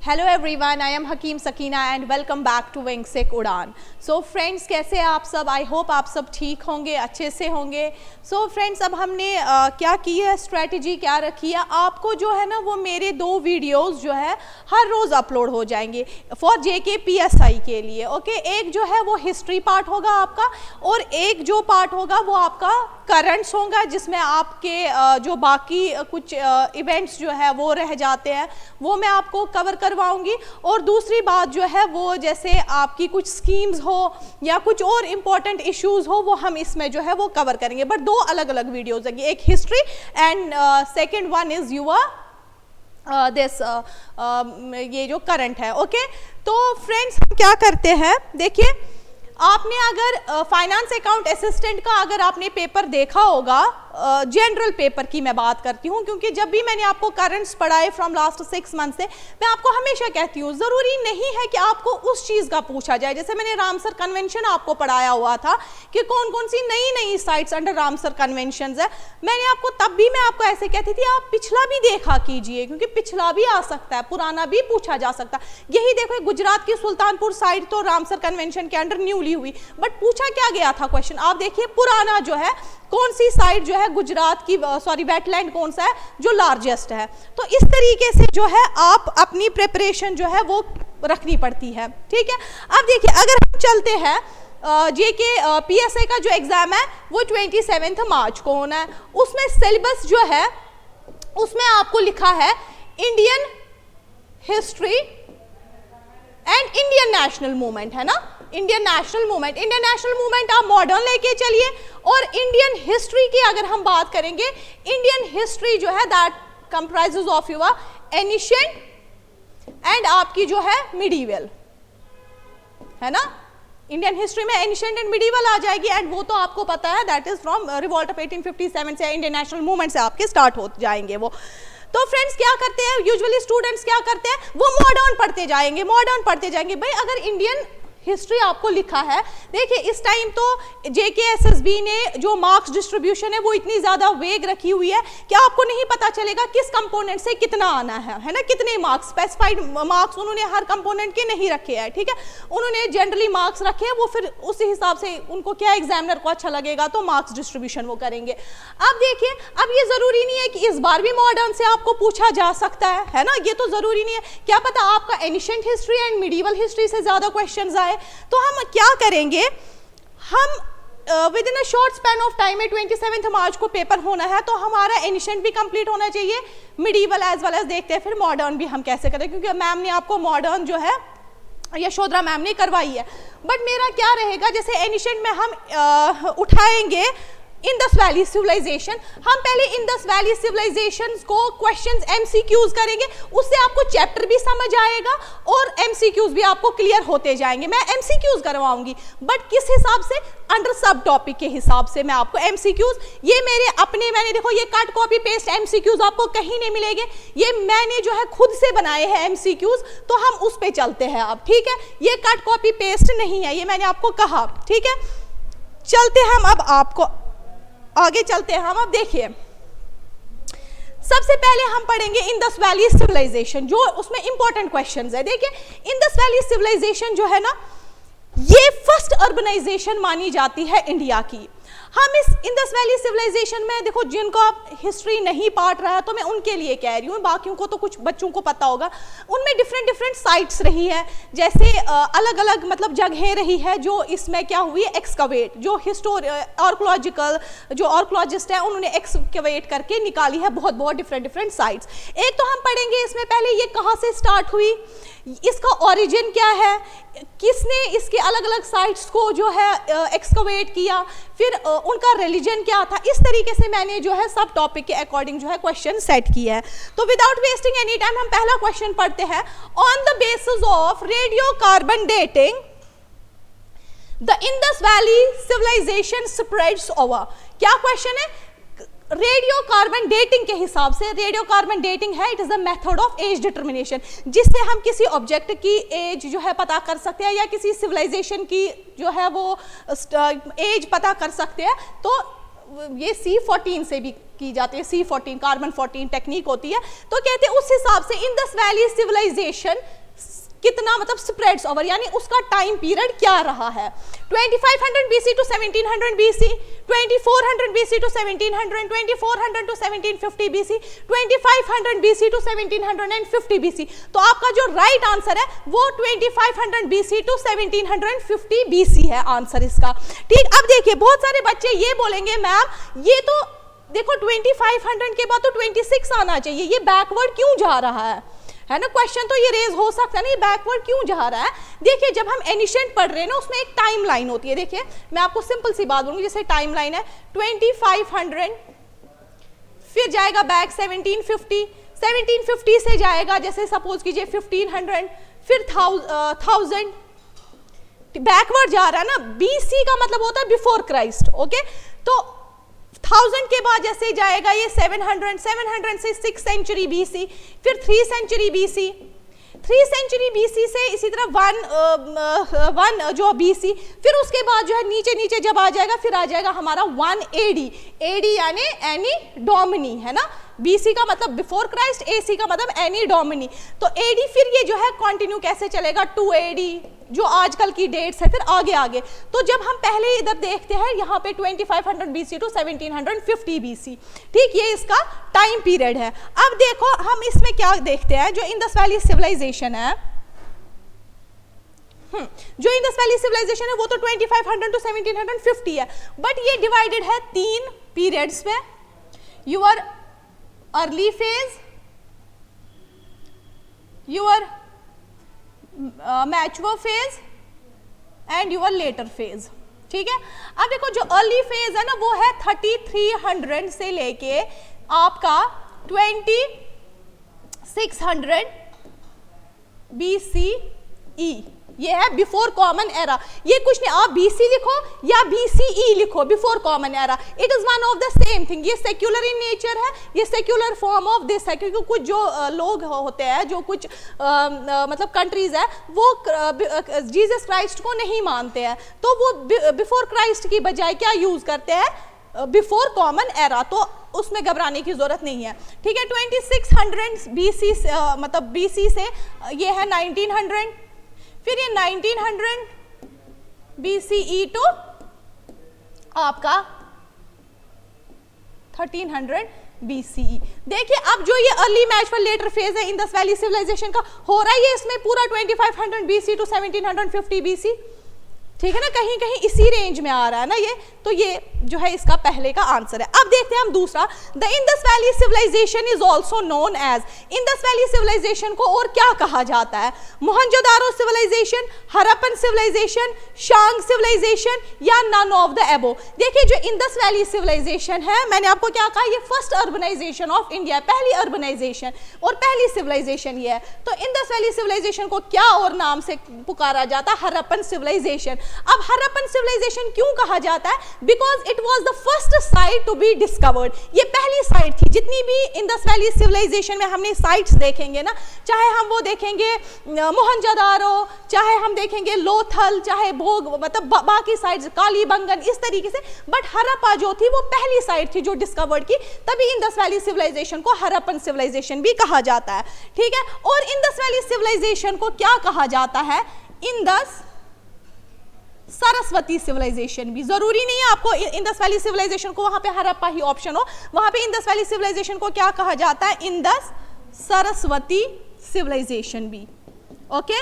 Hello everyone, I am Hakim Sakina and welcome back to विंगसिक Udaan. So friends, कैसे हैं आप सब? आई होप आप सब ठीक होंगे, अच्छे से होंगे। सो फ्रेंड्स, अब हमने क्या की है, स्ट्रेटजी क्या रखी है, आपको जो है ना वो मेरे 2 वीडियोस जो है हर रोज़ अपलोड हो जाएंगे फॉर जेके पीएसआई के लिए। ओके, एक जो है वो हिस्ट्री पार्ट होगा आपका और एक जो पार्ट होगा वो आपका करंट्स होगा, जिसमें आपके जो बाकी कुछ इवेंट्स जो है वो रह जाते हैं वो मैं आपको कवर करवाऊंगी। और दूसरी बात जो है वो जैसे आपकी कुछ स्कीम्स हो या कुछ और इम्पोर्टेंट इश्यूज हो वो हम इसमें जो है वो कवर करेंगे, बट 2 अलग अलग वीडियोज होंगी, एक history and second one is your this ये जो करंट है। ओके, तो फ्रेंड्स हम क्या करते हैं, देखिए आपने अगर फाइनेंस अकाउंट असिस्टेंट का अगर आपने पेपर देखा होगा, जनरल पेपर की मैं बात करती हूँ, क्योंकि जब भी मैंने आपको करंट्स पढ़ाए फ्रॉम लास्ट 6 मंथ से मैं आपको हमेशा कहती हूँ ज़रूरी नहीं है कि आपको उस चीज़ का पूछा जाए। जैसे मैंने रामसर कन्वेंशन आपको पढ़ाया हुआ था कि कौन कौन सी नई नई साइट्स अंडर रामसर कन्वेंशन है, मैंने आपको तब भी मैं आपको ऐसे कहती थी आप पिछला भी देखा कीजिए, क्योंकि पिछला भी आ सकता है, पुराना भी पूछा जा सकता है। यही देखो गुजरात की सुल्तानपुर साइट तो रामसर कन्वेंशन के अंडर न्यूली हुई, बट पूछा क्या गया था क्वेश्चन, आप देखिए पुराना जो है कौन सी साइट जो है गुजरात की, सॉरी वेटलैंड कौन सा है जो लार्जेस्ट है। तो इस तरीके से जो है आप अपनी प्रिपरेशन जो है वो रखनी पड़ती है, ठीक है। अब देखिए अगर हम चलते हैं जेके पीएसआई का जो एग्जाम है वो 27 मार्च को होना है, उसमें सिलेबस जो है उसमें आपको लिखा है Indian history and Indian national movement, है ना, Indian national movement. Indian national movement आप मॉडर्न लेके चलिए, और इंडियन हिस्ट्री की अगर हम बात करेंगे, इंडियन हिस्ट्री जो है that comprises of your ancient and आपकी जो है मिडीवल, है ना। इंडियन हिस्ट्री में एनिशिएंट एंड मिडीवल आ जाएगी, एंड वो तो आपको पता है that is from revolt of 1857 से इंडियन नेशनल मूवमेंट से आपके स्टार्ट हो जाएंगे वो। तो फ्रेंड्स क्या करते हैं यूजुअली स्टूडेंट्स, क्या करते हैं वो मॉडर्न पढ़ते जाएंगे, मॉडर्न पढ़ते जाएंगे। भाई अगर इंडियन हिस्ट्री आपको लिखा है, देखिए इस टाइम तो जेकेएसएसबी ने जो मार्क्स डिस्ट्रीब्यूशन है वो इतनी ज़्यादा वेग रखी हुई है कि आपको नहीं पता चलेगा किस कंपोनेंट से कितना आना है ना, कितने मार्क्स, स्पेसिफाइड मार्क्स उन्होंने हर कंपोनेंट के नहीं रखे हैं, ठीक है। उन्होंने जनरली मार्क्स रखे हैं, वो फिर उसी हिसाब से उनको क्या एग्जामिनर को अच्छा लगेगा तो मार्क्स डिस्ट्रीब्यूशन वो करेंगे। अब देखिए, अब ये ज़रूरी नहीं है कि इस बार भी मॉडर्न से आपको पूछा जा सकता है ना, ये तो ज़रूरी नहीं है, क्या पता आपका ancient history and medieval history से ज़्यादा क्वेश्चन आए। तो हम क्या करेंगे, हम with in a short span of time में 27 मार्च को पेपर होना है, तो हमारा एनिशिएंट भी कंप्लीट होना चाहिए, मिडीवल एज वेल एज देखते हैं फिर मॉडर्न भी हम कैसे करें, क्योंकि मैम ने आपको मॉडर्न जो है यशोधरा मैम ने करवाई है। बट मेरा क्या रहेगा, जैसे एनिशिएंट में हम उठाएंगे इंडस वैली सिविलाइजेशन, हम पहले इंडस वैली सिविलाइजेशन को क्वेश्चंस एमसीक्यूज करेंगे, उससे आपको चैप्टर भी समझ आएगा और एमसीक्यूज भी आपको क्लियर होते जाएंगे। मैं एमसीक्यूज करवाऊंगी, बट किस हिसाब से, अंडर सब टॉपिक के हिसाब से मैं आपको एमसीक्यूज, ये मेरे अपने, मैंने देखो ये कट कॉपी पेस्ट एमसीक्यूज आपको कहीं नहीं मिलेंगे, ये मैंने जो है खुद से बनाए हैं एमसीक्यूज, तो हम उस पे चलते हैं अब, ठीक है। ये कट कॉपी पेस्ट नहीं है, ये मैंने आपको कहा, ठीक है। चलते हम अब आपको आगे चलते हैं हम। अब देखिए सबसे पहले हम पढ़ेंगे इंडस वैली सिविलाइजेशन, जो उसमें इंपॉर्टेंट क्वेश्चंस है। देखिए इंडस वैली सिविलाइजेशन जो है ना, ये फर्स्ट अर्बनाइजेशन मानी जाती है इंडिया की। हम इस इंडस वैली सिविलाइजेशन में, देखो जिनको आप हिस्ट्री नहीं पढ़ रहा है तो मैं उनके लिए कह रही हूँ, बाकियों को तो कुछ बच्चों को पता होगा, उनमें डिफरेंट डिफरेंट साइट्स रही है, जैसे अलग अलग मतलब जगहें रही है जो इसमें क्या हुई है, एक्सकवेट, जो आर्कोलॉजिकल जो आर्कोलॉजिस्ट है उन्होंने एक्सकवेट करके निकाली है बहुत बहुत डिफरेंट डिफरेंट साइट्स। एक तो हम पढ़ेंगे इसमें पहले ये कहाँ से स्टार्ट हुई, इसका ओरिजिन क्या है, किसने इसके अलग अलग साइट्स को जो है एक्सकवेट किया, फिर उनका रिलीजन क्या था। इस तरीके से मैंने जो है सब टॉपिक के अकॉर्डिंग जो है क्वेश्चन सेट किया है। तो विदाउट वेस्टिंग एनी टाइम हम पहला क्वेश्चन पढ़ते हैं। On the basis of radio carbon dating the Indus valley civilisation spreads over. क्या क्वेश्चन है, रेडियो कार्बन डेटिंग के हिसाब से, रेडियो कार्बन डेटिंग है it is a method of age determination, जिससे हम किसी ऑब्जेक्ट की एज जो है पता कर सकते हैं या किसी सिविलाइजेशन की जो है वो एज पता कर सकते हैं। तो ये C14 से भी की जाती है, C14 कार्बन 14 टेक्निक होती है। तो कहते हैं उस हिसाब से इंडस वैली सिविलाइजेशन कितना मतलब स्प्रेड्स ओवर, यानी उसका टाइम पीरियड क्या रहा है। 2500 BC to 1700 BC, 2400 BC to 1700, 2400 to 1750 BC, 2500 BC to 1750 BC। तो आपका जो राइट आंसर है वो 2500 BC टू 1750 BC है आंसर इसका। ठीक, अब देखिए बहुत सारे बच्चे ये बोलेंगे मैम ये तो देखो 2500 के बाद तो 26 आना चाहिए, ये बैकवर्ड क्यों जा रहा है ना। क्वेश्चन तो ये रेज हो सकता है ना, ये बैकवर्ड क्यों जा रहा है। देखिए जब हम एनिशेंट पढ़ रहे हैं ना उसमें एक टाइम लाइन होती है। देखिए मैं आपको सिंपल सी बात बोलूंगी, जैसे टाइम लाइन है 2500, फिर जाएगा बैक 1750, 1750 से जाएगा जैसे सपोज कीजिए 1500, फिर 1000, बैकवर्ड जा रहा है ना। BC का मतलब होता है बिफोर क्राइस्ट, ओके। तो 1000 के बाद जैसे जाएगा ये 700, 700 से 6 सेंचुरी BC, फिर 3 सेंचुरी BC, 3 सेंचुरी BC से इसी तरह 1 जो BC, फिर उसके बाद जो है नीचे नीचे जब आ जाएगा फिर आ जाएगा हमारा 1 AD, AD यानी एनी डोमिनी है ना। BC का मतलब बिफोर क्राइस्ट, AC का मतलब एनी डोमिनी। तो AD फिर ये जो है कंटिन्यू कैसे चलेगा 2 AD जो आजकल की डेट्स है, फिर आगे आगे। तो जब हम पहले इधर देखते हैं यहाँ पे 2500 BC टू 1750 BC, ठीक, ये इसका टाइम पीरियड है। अब देखो हम इसमें क्या देखते हैं, जो इंडस वैली सिविलाइजेशन है, जो इंडस वैली सिविलाइजेशन है वो तो 2500 टू 1750 है, बट ये डिवाइडेड है 3 पीरियड्स में। Your early phase, your mature phase and your later phase, ठीक है। अब देखो जो अर्ली फेज है ना वो है 3300 से लेके आपका 2600 BCE, ये है बिफोर कॉमन एरा। ये कुछ नहीं, आप BC लिखो या BCE लिखो, before common era, it is one of the same thing. ये सेक्युलर इन नेचर है, ये सेक्युलर फॉर्म ऑफ दिस है, क्योंकि कुछ जो लोग होते हैं, जो कुछ मतलब कंट्रीज है, वो जीसस क्राइस्ट को नहीं मानते हैं, तो वो बिफोर क्राइस्ट की बजाय क्या यूज करते हैं, बिफोर कॉमन एरा। तो उसमें घबराने की जरूरत नहीं है, ठीक है। 2600 BC मतलब BC से ये है 1900, फिर ये 1900 BCE टू आपका 1300 BCE। देखिए अब जो ये अर्ली मैच्योर लेटर फेज है इंडस वैली सिविलाइजेशन का हो रहा है, ये इसमें पूरा 2500 BC टू 1750 BC, ठीक है ना, कहीं कहीं इसी रेंज में आ रहा है ना ये। तो ये जो है इसका पहले का आंसर है। अब देखते हैं हम दूसरा, the Indus valley civilisation is also known as, Indus valley civilisation को और क्या कहा जाता है, Mohenjodaro civilisation, Harappan civilisation, Shang civilisation या नन ऑफ द एबो। देखिए जो इंडस वैली सिविलाइजेशन है, मैंने आपको क्या कहा, ये फर्स्ट अर्बनाइजेशन ऑफ इंडिया, पहली अर्बनाइजेशन और पहली सिविलाइजेशन ये है। तो इंडस वैली सिविलाइजेशन को क्या और नाम से पुकारा जाता है, हरप्पन सिविलाइजेशन। अब हरप्पन सिविलाइजेशन क्यों कहा जाता है, because it was the first site to be discovered, ये पहली साइट थी। जितनी भी इंडस वैली सिविलाइजेशन में हमने साइट्स देखेंगे ना, चाहे हम वो देखेंगे मोहनजोदारो, चाहे हम देखेंगे लोथल, चाहे भोग, मतलब बाकी साइट्स कालीबंगन, इस तरीके से, बट हरप्पा जो थी वो पहली साइट थी जो डिस्कवर्ड की, तभी इंडस वैली सिविलाइजेशन को हरप्पन सिविलाइजेशन भी कहा जाता है, ठीक है। और इंडस वैली सिविलाइजेशन को क्या कहा जाता है, इंडस सरस्वती सिविलाइजेशन भी। जरूरी नहीं है आपको इंडस वैली सिविलाइजेशन को वहां पे हरप्पा ही ऑप्शन हो, वहां पे इंडस वैली सिविलाइजेशन को क्या कहा जाता है, इंडस सरस्वती सिविलाइजेशन भी, ओके।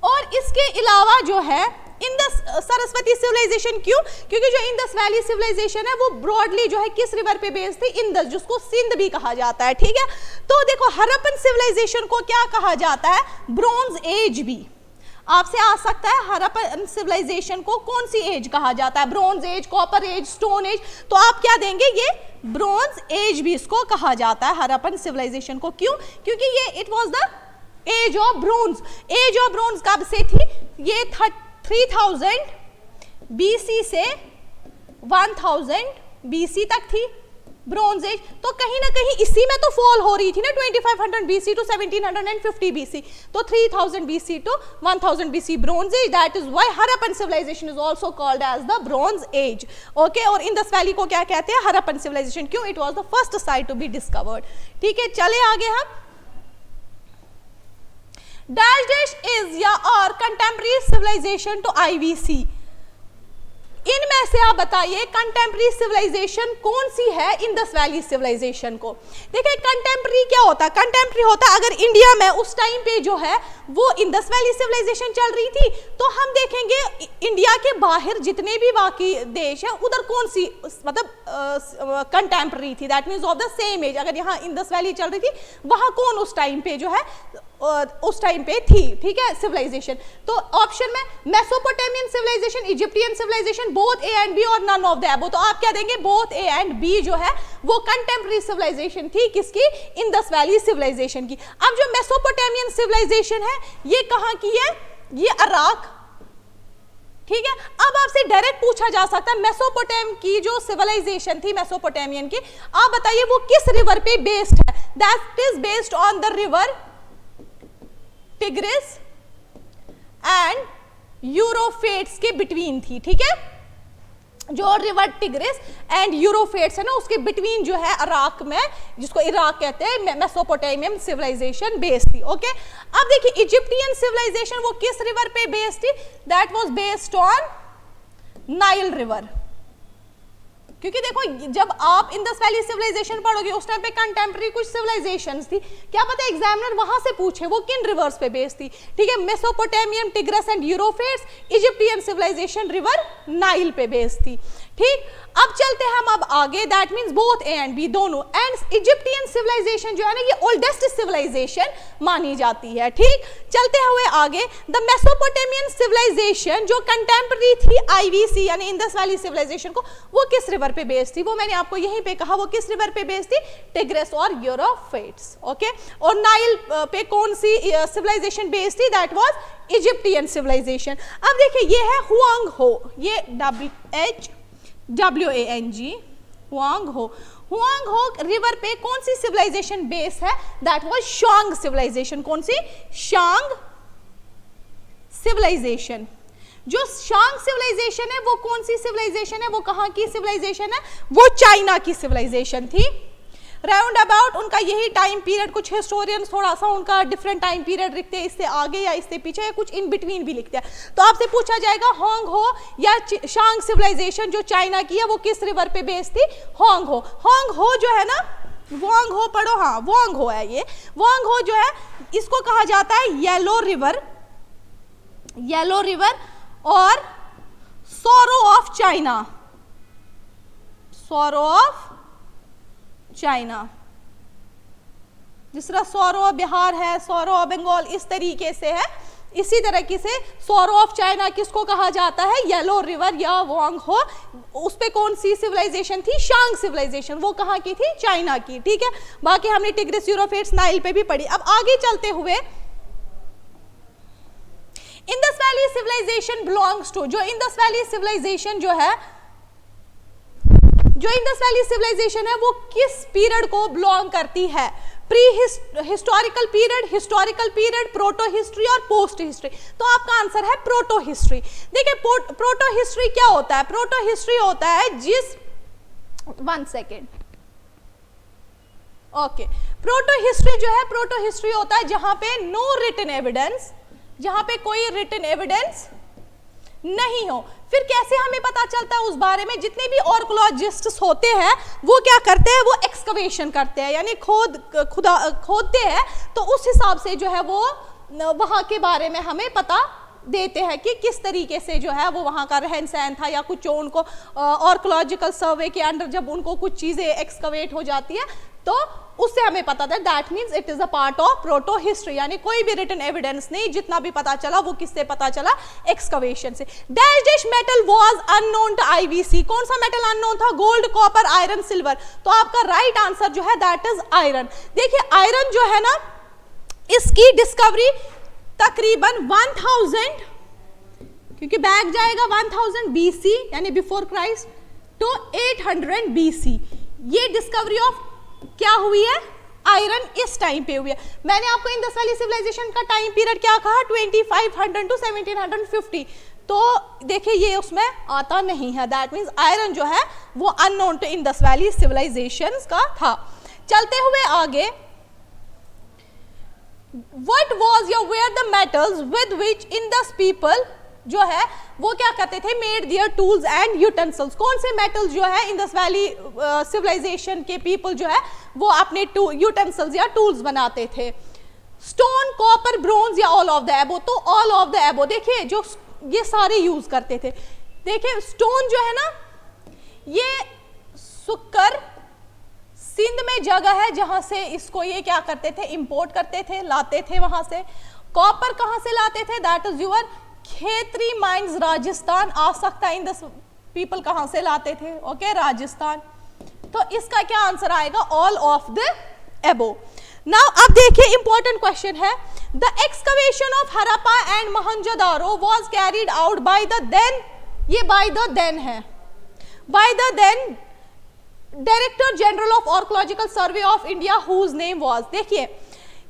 और इसके अलावा जो है इंडस सरस्वती सिविलाइजेशन क्यों, क्योंकि जो इंडस वैली सिविलाइजेशन है वो ब्रॉडली जो है किस रिवर पे बेस्ड थी, इंडस, जिसको सिंध भी कहा जाता है, ठीक है। तो देखो हरप्पन सिविलाइजेशन को क्या कहा जाता है, ब्रॉन्ज एज भी। आपसे आ सकता है हरप्पन सिविलाइजेशन को कौन सी एज कहा जाता है, bronze age, copper age, stone age, तो आप क्या देंगे, ये ब्रॉन्ज एज भी इसको कहा जाता है हरप्पन सिविलाइजेशन को। क्यों, क्योंकि ये it was the age of bronze. Age of bronze कब से थी, ये 3000 BC से 1000 BC तक थी, ब्रॉन्ज एज, तो कहीं ना कहीं इसी में तो फॉल हो रही थी ना 2500 BC टू 1750 BC, तो 3000 BC to 1000 BC bronze age, that is why Harappan civilisation is also called as the bronze age. Okay, और इंडस वैली को क्या कहते हैं? हड़प्पन सिविलाइजेशन। क्यों? It was the first site to be discovered. ठीक है, चले आगे हम। डैश डैश इज या और कंटेम्प्रेरी सिविलाइजेशन टू IVC, इनमें से आप बताइए कंटेम्प्रेरी सिविलाइजेशन कौन सी है इंडस वैली सिविलाइजेशन को? देखिए कंटेम्प्रेरी क्या होता है? कंटेम्प्रेरी होता है अगर इंडिया में उस टाइम पे जो है वो इंडस वैली सिविलाइजेशन चल रही थी, तो हम देखेंगे इंडिया के बाहर जितने भी बाकी देश है उधर कौन सी मतलब कंटेम्प्रेरी थी, that means of the same age. अगर यहाँ इंडस वैली चल रही थी, वहां कौन उस टाइम पे जो है उस टाइम पे थी, ठीक है, सिविलाइजेशन। तो ऑप्शन में Mesopotamian civilisation, Egyptian civilisation, both A and B और नन ऑफ द अबव। तो आप क्या देंगे? बोथ ए एंड बी जो है वो कंटेम्प्रेरी सिविलाइजेशन थी, किसकी? इंडस वैली सिविलाइजेशन की। अब जो मेसोपोटामियन सिविलाइजेशन है ये कहां की है? ये इराक, ठीक है। अब आपसे डायरेक्ट पूछा जा सकता है मेसोपोटाम की जो सिविलाइजेशन थी मेसोपोटामियन की, आप बताइए वो किस रिवर पे बेस्ड है? That is based on the river Tigris and Euphrates के बिटवीन थी, ठीक है। जो रिवर टिग्रिस एंड यूरोफ्रेट्स है ना, उसके बिटवीन जो है इराक में, जिसको इराक कहते हैं, मेसोपोटामियन सिविलाइजेशन बेस्ड थी। ओके, अब देखिए इजिप्टियन सिविलाइजेशन वो किस रिवर पे बेस्ड थी? That was based on Nile river. क्योंकि देखो जब आप इंडस वैली सिविलाइजेशन पढ़ोगे उस टाइम पे कंटेम्प्रेरी कुछ सिविलाइजेशंस थी, क्या पता एग्जामिनर वहां से पूछे वो किन रिवर्स पे बेस्ड थी, ठीक है। Mesopotamian, Tigris and Euphrates, Egyptian civilisation river Nile पे बेस्ड थी, ठीक। अब चलते हैं हम अब आगे, that means both A and B दोनों। एंड इजिप्टियन सिविलाइजेशन जो है ना ये ओल्डेस्ट सिविलाइजेशन मानी जाती है, ठीक। चलते हुए आगे, द मेसोपोटामियन सिविलाइजेशन जो कंटेम्प्रेरी थी IVC यानी इंडस वैली सिविलाइजेशन को, वो किस रिवर पे बेस्ड थी? वो मैंने आपको यहीं पे कहा, वो किस रिवर पे बेस्ड थी? टिग्रिस और यूरोफ्रेट्स, ओके। और नाइल पे कौन सी सिविलाइजेशन बेस्ड थी? That was Egyptian civilisation. अब देखिए ये है हुआंग हो, ये WHWANG, Huang Ho. Huang Ho river पे कौन सी सिविलाइजेशन बेस है? That was Shang civilisation. कौन सी? शांग सिविलाइजेशन। जो शांग सिविलाइजेशन है वो कौन सी सिविलाइजेशन है? वो कहां की सिविलाइजेशन है? वो चाइना की सिविलाइजेशन थी। राउंड अबाउट उनका यही टाइम पीरियड, कुछ हिस्टोरियंस थोड़ा सा उनका डिफरेंट टाइम पीरियड लिखते हैं, इससे आगे या इससे पीछे या कुछ इन बिटवीन भी लिखते हैं। तो आपसे पूछा जाएगा होंग हो या शांग सिविलाइजेशन जो चाइना की है वो किस रिवर पे बेस्ड थी? होंग हो। होंग हो जो है ना, वोंग हो पढ़ो, हाँ वोंग हो है ये। वोंग हो जो है इसको कहा जाता है येलो रिवर, येलो रिवर और सोरो ऑफ चाइना, सोरो ऑफ चाइना। जिस तरह सोरो ऑफ बिहार है, सोरो ऑफ बंगाल, इस तरीके से है, इसी तरीके से सोरो ऑफ चाइना किसको कहा जाता है? येलो रिवर या वोंग हो। उस पे कौन सी सिविलाइजेशन थी? शांग सिविलाइजेशन। वो कहाँ की थी? चाइना की, ठीक है। बाकी हमने टिग्रिस, यूरोफ्रेट्स, नाइल पे भी पढ़ी। अब आगे चलते हुए Indus valley civilisation belongs to, जो इंडस वैली सिविलाइजेशन जो है, जो इंडस वैली सिविलाइजेशन है वो किस पीरियड को बिलोंग करती है? Pre historical period, historical period, proto history और पोस्ट हिस्ट्री। तो आपका आंसर है प्रोटो हिस्ट्री। देखिए प्रोटो हिस्ट्री क्या होता है? प्रोटो हिस्ट्री होता है जिस, 1 सेकेंड, ओके। प्रोटो हिस्ट्री जो है, प्रोटो हिस्ट्री होता है जहां पे नो रिटन एविडेंस, जहां पे कोई रिटन एविडेंस नहीं हो। फिर कैसे हमें पता चलता है उस बारे में? जितने भी आर्कियोलॉजिस्ट्स होते हैं वो क्या करते हैं? वो एक्सकवेशन करते हैं, यानी खोदते हैं, तो उस हिसाब से जो है वो वहां के बारे में हमें पता देते हैं कि किस तरीके से जो है वो वहाँ का रहन सहन था, या कुछ जो उनको आर्कियोलॉजिकल सर्वे के अंडर जब उनको कुछ चीज़ें एक्सकवेट हो जाती है तो उससे हमें पता था। That means it is a part of proto history, यानी कोई भी रिटन एविडेंस नहीं, जितना भी पता चला वो किससे पता चला? एक्सकवेशन से। Dash dash metal was unknown to IVC, कौन सा मेटल अननोन था? Gold, copper, iron, silver. तो आपका राइट आंसर जो है दैट इज आयरन। देखिए आयरन जो है ना, इसकी डिस्कवरी तकरीबन 1000, क्योंकि बैक जाएगा 1000 BC यानी बिफोर क्राइस्ट, तो 800 BC ये डिस्कवरी ऑफ क्या हुई है, आयरन इस टाइम पे हुई है। मैंने आपको इंडस वैली सिविलाइजेशन का टाइम पीरियड क्या कहा, 2500 टू 1750। तो देखिए ये उसमें आता नहीं है, दैट मीन्स आयरन जो है वो unknown to Indus valley civilisation का था। चलते हुए आगे, व्हाट वाज या where the metals with which Indus people जो है वो क्या करते थे, made their tools and utensils. कौन से मेटल्स जो है इंडस वैली सिविलाइजेशन के पीपल जो है वो अपने यूटेंसिल्स या टूल्स बनाते थे, स्टोन, कॉपर, ब्रोंज या ऑल ऑफ द एबो। तो ऑल ऑफ द एबो देखिए जो ये सारे यूज करते थे। देखिए स्टोन जो है ना, ये सुक्कर सिंध में जगह है जहां से इसको ये क्या करते थे, इंपोर्ट करते थे, लाते थे वहां से। कॉपर कहां से लाते थे, that is your Khetri mines Rajasthan. आ सकता है इंडस पीपल कहां से लाते थे, ओके राजस्थान। तो इसका क्या आंसर आएगा, all of the above. Now अब देखिए इंपॉर्टेंट क्वेश्चन है, the excavation of Harappa and Mohenjodaro was carried out by the then, ये बाय द देन है, by the then director general of archaeological survey of India whose name was. देखिए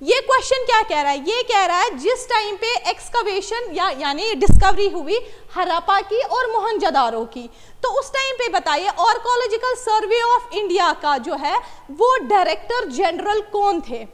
ये question क्या कह रहा है, ये कह रहा है जिस टाइम पे एक्सकवेशन यानी डिस्कवरी हुई हरप्पा की और मोहनजोदारो की, तो उस टाइम पे बताइए आर्कियोलॉजिकल सर्वे ऑफ इंडिया का जो है वो डायरेक्टर जनरल कौन थे।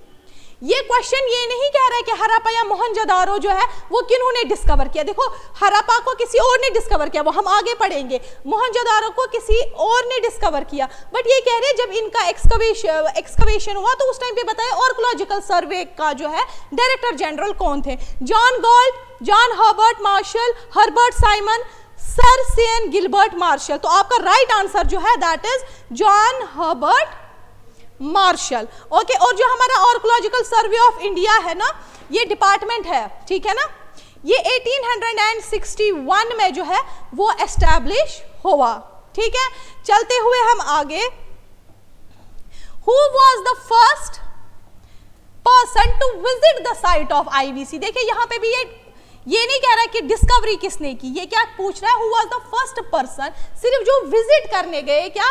ये क्वेश्चन ये नहीं कह रहा है कि हरप्पा या मोहनजोदारो जो है वो किन्होंने डिस्कवर किया। देखो हरप्पा को किसी और ने डिस्कवर किया, वो हम आगे पढ़ेंगे, मोहनजोदारो को किसी और ने डिस्कवर किया, बट ये कह रहे हैं जब इनका एक्सकवेशन हुआ तो उस टाइम पे बताया आर्कियोलॉजिकल सर्वे का जो है डायरेक्टर जनरल कौन थे, John Gould, John Herbert Marshall, Herbert Simon, sir CN Gilbert Marshall. तो आपका राइट आंसर जो है that is John Herbert Marshall, okay. और जो हमारा आर्कियोलॉजिकल सर्वे ऑफ इंडिया है ना, ये डिपार्टमेंट है, ठीक है ना, ये 1861 में जो है वो एस्टैब्लिश हुआ, ठीक है। चलते हुए हम आगे, who was the first person to visit the site of IVC. देखिए यहां पे भी ये नहीं कह रहा कि डिस्कवरी किसने की, ये क्या पूछ रहा है, who was the first person, सिर्फ जो विजिट करने गए क्या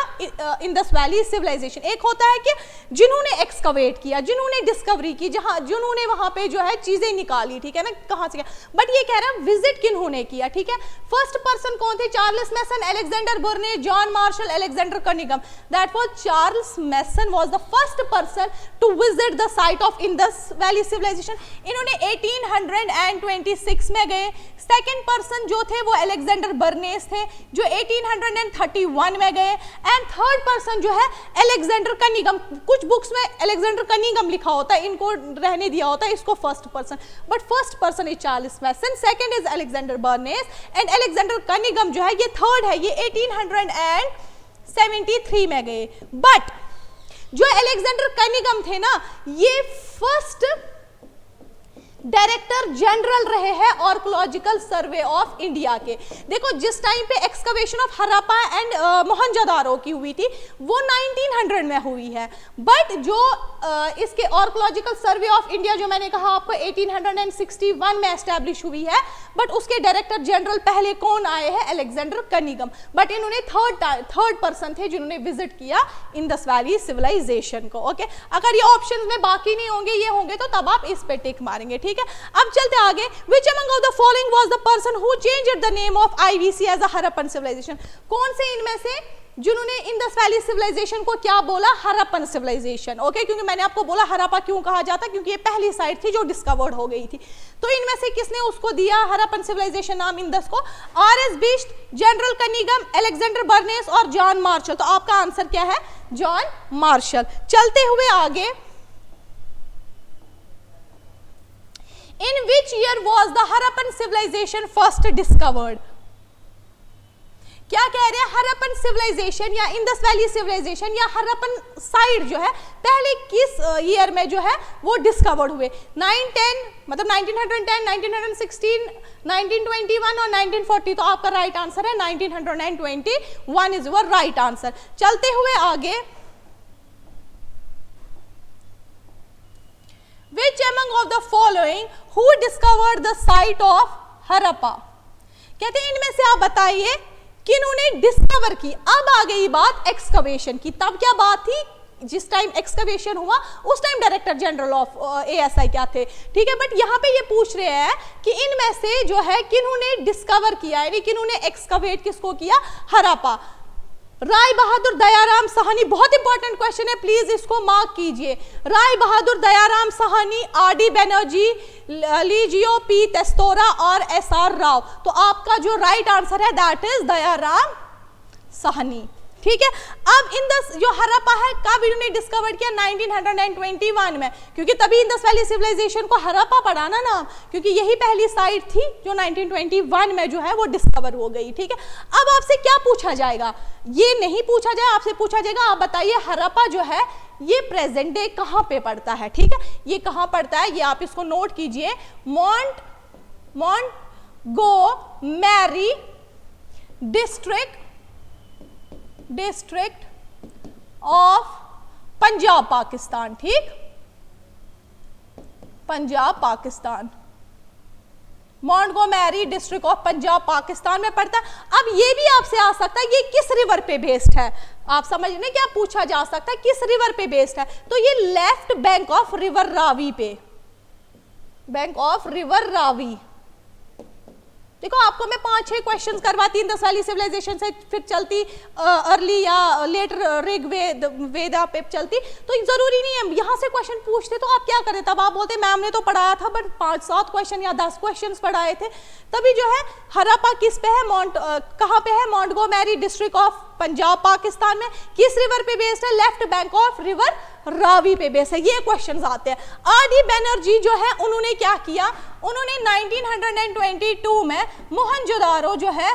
इंडस वैली सिविलाइजेशन। एक होता है कि जिन्होंने एक्सकवेट किया, जिन्होंने डिस्कवरी की, जिन्होंने वहां पे जो है चीजें निकाली, ठीक है ना, कहां से, बट ये कह रहा है विजिट किन्होंने किया, ठीक है। फर्स्ट पर्सन कौन थे, Charles Masson, Alexander Burnes, John Marshall, Alexander Cunningham. That was Charles Masson was the first person to visit the site of Indus valley civilisation. इन्होंने 1826 में गए। सेकंड पर्सन जो थे वो अलेक्जेंडर बर्नेस थे जो 1831 में गए। एंड थर्ड पर्सन जो है अलेक्जेंडर कनिंघम, कुछ बुक्स में अलेक्जेंडर कनिंघम लिखा होता है, इनको रहने दिया होता है इसको first person, but first person is Charles Masson, second is Alexander Burnes and Alexander Cunningham जो है ये थर्ड है, ये 1873 में गए। बट जो अलेक्जेंडर कनिंघम थे ना, ये फर्स्ट डायरेक्टर जनरल रहे हैं आर्कियोलॉजिकल सर्वे ऑफ इंडिया के। देखो जिस टाइम पे excavation of Harappa and Mohenjodaro की हुई थी वो 1900 में हुई है, बट जो इसके आर्कियोलॉजिकल सर्वे ऑफ इंडिया जो मैंने कहा आपको 1861 में एस्टैब्लिश हुई है, बट उसके डायरेक्टर जनरल पहले कौन आए हैं, अलेक्जेंडर कनिंघम, बट इन्होंने थर्ड पर्सन थे जिन्होंने विजिट किया इंडस वैली सिविलाइजेशन को, ओके। अगर ये ऑप्शंस में बाकी नहीं होंगे, ये होंगे तो तब आप इस पे टिक मारेंगे, ठीक है। अब चलते आगे, which among of the following was the person who changed the name of IVC as a Harappan civilization। कौन से इनमें से जिन्होंने इंडस वैली सिविलाइजेशन को क्या बोला, हरप्पन सिविलाइजेशन, ओके। क्योंकि मैंने आपको बोला हरप्पा क्यों कहा जाता, क्योंकि ये पहली साइट थी जो डिस्कवर्ड हो गई थी। तो इनमें से किसने उसको दिया हरप्पन सिविलाइजेशन नाम इंडस को, RS. Bisht, general Cunningham, Alexander Berners और जॉन मार्शल। तो आपका आंसर क्या है, जॉन मार्शल। चलते हुए आगे, in which year was the Harappan civilization first discovered। क्या कह रहे हैं, हरप्पन सिविलाइजेशन या इंडस वैली सिविलाइजेशन या हरप्पन साइट जो है पहले किस ईयर में जो है वो डिस्कवर्ड हुए, 910 मतलब 1910, 1916, 1921 और 1940। तो आपका राइट आंसर है 1921 इज योर राइट आंसर। चलते हुए आगे, which among of the following who discovered the site of Harappa। कहते हैं इनमें से आप बताइए किन्होंने डिस्कवर की। अब आ गई बात एक्सकवेशन की। तब क्या बात थी, जिस टाइम एक्सकवेशन हुआ उस time director general of ASI क्या थे, ठीक है। बट यहाँ पे ये पूछ रहे हैं कि इनमें से जो है किन्होंने डिस्कवर किया, यानी किन्होंने एक्सकवेट किसको किया, हड़प्पा। राय बहादुर दयाराम साहनी, बहुत इंपॉर्टेंट क्वेश्चन है, प्लीज इसको मार्क कीजिए। राय बहादुर दयाराम साहनी, RD बनर्जी, लीजियो पी तेस्तोरा और SR राव। तो आपका जो राइट आंसर है दैट इज दयाराम साहनी, ठीक है। अब इंदस जो हड़प्पा है कब इन्होंने डिस्कवर किया, 1921 में, क्योंकि तभी इंदस वैली सिविलाइजेशन को हड़प्पा पड़ा ना नाम, क्योंकि यही पहली साइट थी जो 1921 में जो है वो डिस्कवर हो गई, ठीक है। अब आपसे क्या पूछा जाएगा, ये नहीं पूछा जाए, आपसे पूछा जाएगा आप बताइए हड़प्पा जो है ये प्रेजेंट डे कहां पे पड़ता है, ठीक है। ये कहां पड़ता है, ये आप इसको नोट कीजिए। Montgomery district of Punjab Pakistan, ठीक, Punjab Pakistan, Montgomery district of Punjab Pakistan में पड़ता है। अब ये भी आपसे आ सकता है ये किस रिवर पे बेस्ड है, आप समझ लें क्या पूछा जा सकता है किस रिवर पे बेस्ड है, तो ये left bank of river Ravi पे, बैंक ऑफ रिवर रावी। देखो आपको मैं 5-6 क्वेश्चंस करवाती इंदस वैली सिविलाइजेशन से, फिर चलती अर्ली या लेटर ऋग्वेद वेदा पे चलती, तो जरूरी नहीं है यहाँ से क्वेश्चन पूछते तो आप क्या करें, तब आप बोलते मैम ने तो पढ़ाया था बट 5-7 क्वेश्चन या 10 क्वेश्चंस पढ़ाए थे। तभी जो है हड़प्पा किस पे है, कहाँ पे है, Montgomery district of Punjab Pakistan में, किस रिवर पे बेस्ड है, left bank of river Ravi पे बेस है, ये क्वेश्चंस आते हैं। RD बनर्जी जो है उन्होंने क्या किया, उन्होंने 1922 में मोहनजोदारो जो है,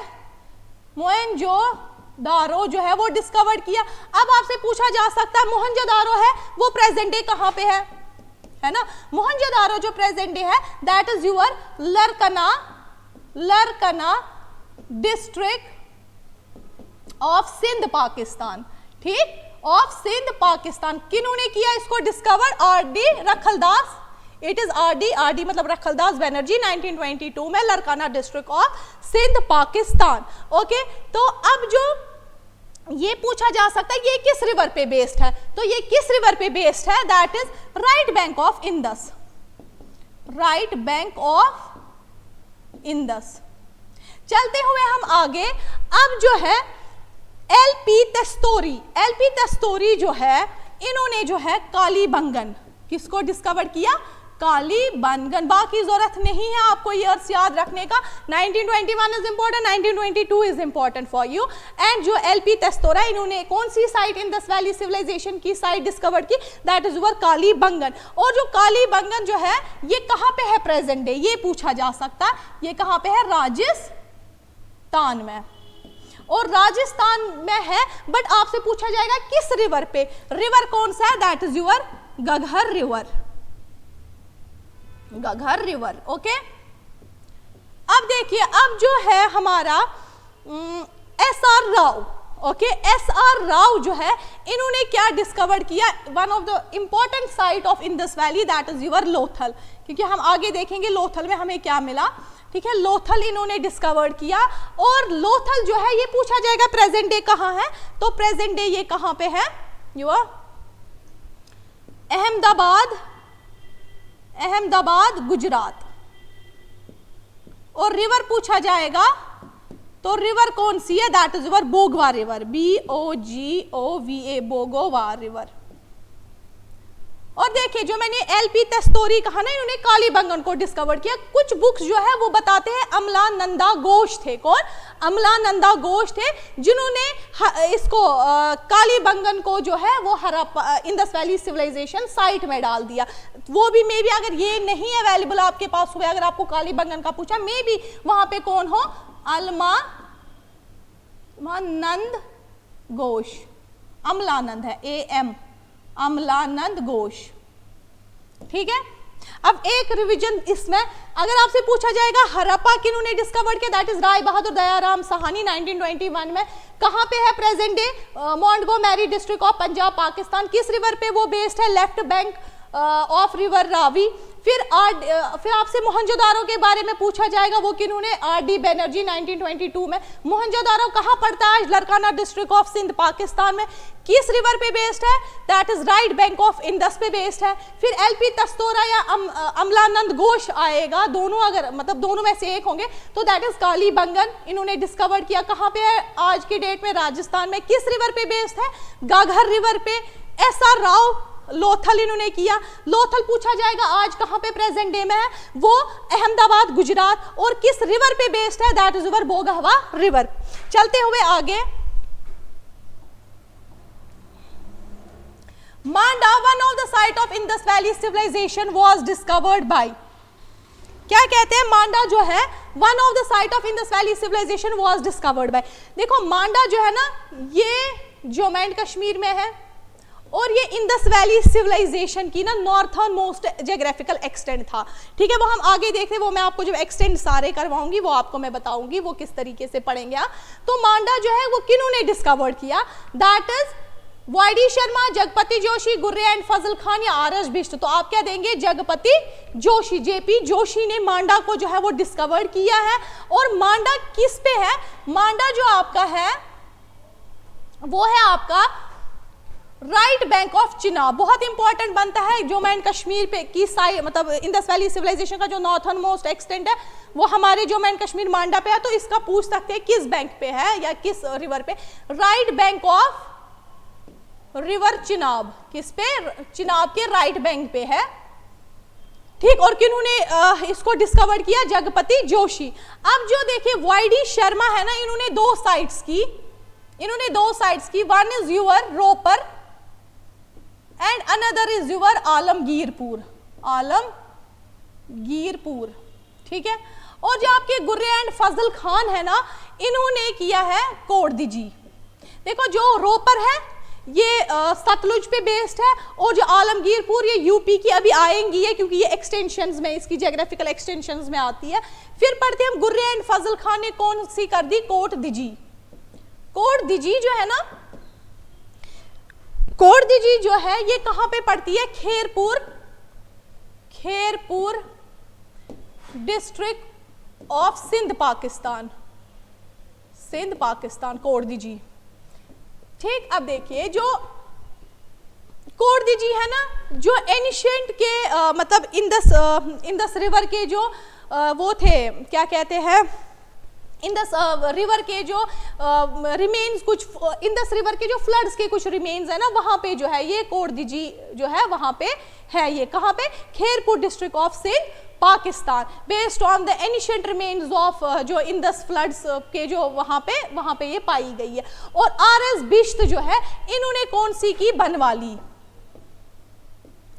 मोहनजोदारो जो है वो डिस्कवर किया। अब आपसे पूछा जा सकता है मोहनजोदारो है वो प्रेजेंट डे कहां पे है ना, मोहनजोदारो जो प्रेजेंट डे है that is your Larkana district of Sindh Pakistan, ठीक, ऑफ सिंध पाकिस्तान। किन्होंने किया इसको discover, RD Rakhaldas, it is RD मतलब रखलदास बनर्जी, 1922 में Larkana district of Sindh Pakistan, okay. तो अब जो ये पूछा जा सकता है ये किस रिवर पे बेस्ड है, तो ये किस रिवर पे बेस्ड है, that is right bank of Indus, right bank of Indus. चलते हुए हम आगे, अब जो है LP तस्तोरी जो है इन्होंने जो है कालीबंगन किसको डिस्कवर किया, कालीबंगन। बाकी जरूरत नहीं है आपको ईयर्स याद रखने का, 1921 is important, 1922 is important for you. And जो LP तस्तोरा इन्होंने कौन सी साइट इंदस वैली सिविलाइजेशन की साइट डिस्कवर की, दैट इज वर कालीबंगन। और जो कालीबंगन जो है ये कहां पे है प्रेजेंट डे, ये पूछा जा सकता है, ये कहां पे है, राजस्थान में, और राजस्थान में है। बट आपसे पूछा जाएगा किस रिवर पे, रिवर कौन सा है, that is your Ghaggar river, Ghaggar river, okay. अब देखिए अब जो है हमारा SR Rao, okay, SR Rao जो है इन्होंने क्या डिस्कवर किया, one of the important site of Indus valley that is your Lothal, क्योंकि हम आगे देखेंगे लोथल में हमें क्या मिला, ठीक है। लोथल इन्होंने डिस्कवर किया, और लोथल जो है ये पूछा जाएगा प्रेजेंट डे कहां है, तो प्रेजेंट डे ये कहां पे है, अहमदाबाद गुजरात। और रिवर पूछा जाएगा तो रिवर कौन सी है, that is river Bhogava river, BOGOVA, Bhogava river. और देखिए जो मैंने LP तस्तोरी कहा ना, इन्होंने कालीबंगन को डिस्कवर किया। कुछ बुक्स जो है वो बताते हैं अमलानंदा घोष थे, कौन, अमलानंदा घोष थे, जिन्होंने इसको कालीबंगन को जो है वो Harappa Indus valley civilisation site में डाल दिया। वो भी मे बी अगर ये नहीं अवेलेबल आपके पास हुए, अगर आपको कालीबंगन का पूछा, मे बी वहां पे कौन हो, अमलानंद घोष, अमलानंद है AM, अमलानंद घोष, ठीक है। अब एक रिवीजन इसमें, अगर आपसे पूछा जाएगा हड़प्पा किन्होंने डिस्कवर किया, दैट इज राय बहादुर दयाराम साहनी, 1921 में। कहां पे है present day, Montgomery district of Punjab Pakistan. किस रिवर पे वो बेस्ड है, left bank of river Ravi. फिर आपसे मोहनजोदारो के बारे में पूछा जाएगा, वो किन्होंने, आर.डी. बनर्जी 1922 में। मोहनजोदारो कहाँ पड़ता है? लड़काना डिस्ट्रिक्ट ऑफ सिंध पाकिस्तान में। किस रिवर पे बेस्ड है? That is right bank of Indus पे बेस्ड है। फिर एल.पी. तस्तोरा या अमलानंद घोष आएगा, दोनों अगर मतलब दोनों में से एक होंगे, तो दैट इज कालीबंगन। इन्होंने डिस्कवर किया कहाँ पे है आज की डेट में? राजस्थान में। किस रिवर पे बेस्ड है? गाघर रिवर पे। एस.आर. राव लोथल इन्होंने किया। लोथल पूछा जाएगा आज कहां पे प्रेजेंट डे में है? वो अहमदाबाद गुजरात। और किस रिवर पे बेस्ड है? That is river Bhogava river. चलते हुए आगे, Manda one of the site of Indus valley civilisation was discovered by, क्या कहते हैं? मांडा जो है one of the site of Indus valley civilisation was discovered by. देखो मांडा जो है ना, ये जम्मू एंड कश्मीर में है और ये इंडस वैली सिविलाइजेशन की ना नॉर्थर्न मोस्ट ज्योग्राफिकल एक्सटेंट था। ठीक है, वो हम आगे देख रहे हैं, वो मैं आपको जब एक्सटेंड सारे करवाऊंगी वो आपको मैं बताऊंगी वो किस तरीके से पढ़ेंगे आप। तो मांडा जो है वो किन्होंने डिस्कवर किया? That is Y D. Sharma, Jagpati Joshi, गुर्रे एंड फजल खान या आर.एस. बिष्ट। तो आप क्या देंगे? जगपति जोशी, जे.पी. जोशी ने मांडा को जो है वो डिस्कवर किया है। और मांडा किस पे है? मांडा जो आपका है वो है आपका राइट बैंक ऑफ चिनाब। बहुत इंपॉर्टेंट बनता है जम्मू एंड कश्मीर पे की साइड, मतलब इंडस वैली सिविलाइजेशन का जो नॉर्थर्न मोस्ट एक्सटेंट है वो हमारे जम्मू एंड कश्मीर मांडा पे है। तो इसका पूछ सकते हैं किस बैंक पे है या किस रिवर पे? Right bank of river Chenab. किस पे? चिनाब के राइट बैंक पे है। ठीक, और किन्होंने इसको डिस्कवर किया? जगपति जोशी। अब जो देखिए वाई.डी. शर्मा है ना, इन्होंने दो साइट्स की, one is your Ropar and another is your Alamgirpur. ठीक है, और जो आपके गुर्रे एंड फजल खान है ना, इन्होंने किया है कोटदीजी। देखो जो रोपर है ये सतलुज पे बेस्ड है, और जो आलमगीरपुर ये यूपी की अभी आएंगी है क्योंकि ये एक्सटेंशंस में, इसकी ज्योग्राफिकल एक्सटेंशंस में आती है। फिर पढ़ते हैं हम गुर्रे एंड फजल खान ने कौन सी कर दी? कोटदीजी। कोटदीजी जो है ना, कोटदीजी जो है ये कहां पे पड़ती है? Khairpur district of Sindh Pakistan. कोटदीजी। ठीक, अब देखिए जो कोटदीजी है ना, जो एनिशिएंट के मतलब इंडस रिवर के जो वो थे, क्या कहते हैं, इंडस रिवर के जो रिमेन्स, कुछ इंडस रिवर के जो फ्लड्स के कुछ रिमेन्स है ना, वहां पे जो है ये कोटदीजी जो है वहां पे है। ये कहां पे? Khairpur district of Sindh Pakistan, based on the ancient remains of जो इंडस फ्लड्स के जो वहां पे ये पाई गई है। और आर.एस. बिष्ट जो है इन्होंने कौन सी की? बनवाली।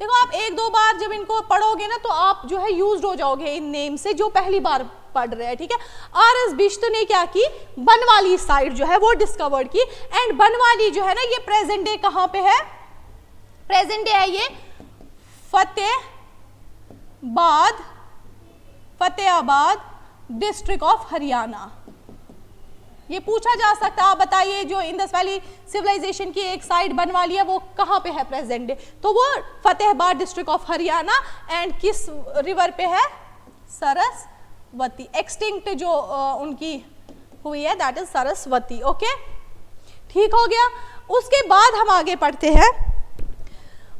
देखो आप एक दो बार जब इनको पढ़ोगे ना तो आप जो है यूज्ड हो जाओगे इन नेम से, जो पहली बार पढ़ रहे हैं। ठीक है, आर.एस. बिष्ट ने क्या की? बनवाली साइट जो है वो डिस्कवर की। एंड बनवाली जो है ना, ये प्रेजेंट डे कहां पे है? प्रेजेंट डे है ये फतेहाबाद डिस्ट्रिक्ट ऑफ हरियाणा। ये पूछा जा सकता है, आप बताइए जो इंडस वैली सिविलाइजेशन की एक साइड बनवाली है वो कहां पे है प्रेजेंट डे? तो वो Fatehabad district of Haryana. And किस रिवर पे है? सरस्वती। एक्सटिंक्ट जो उनकी हुई है दैट इज सरस्वती। ओके, ठीक हो गया। उसके बाद हम आगे पढ़ते हैं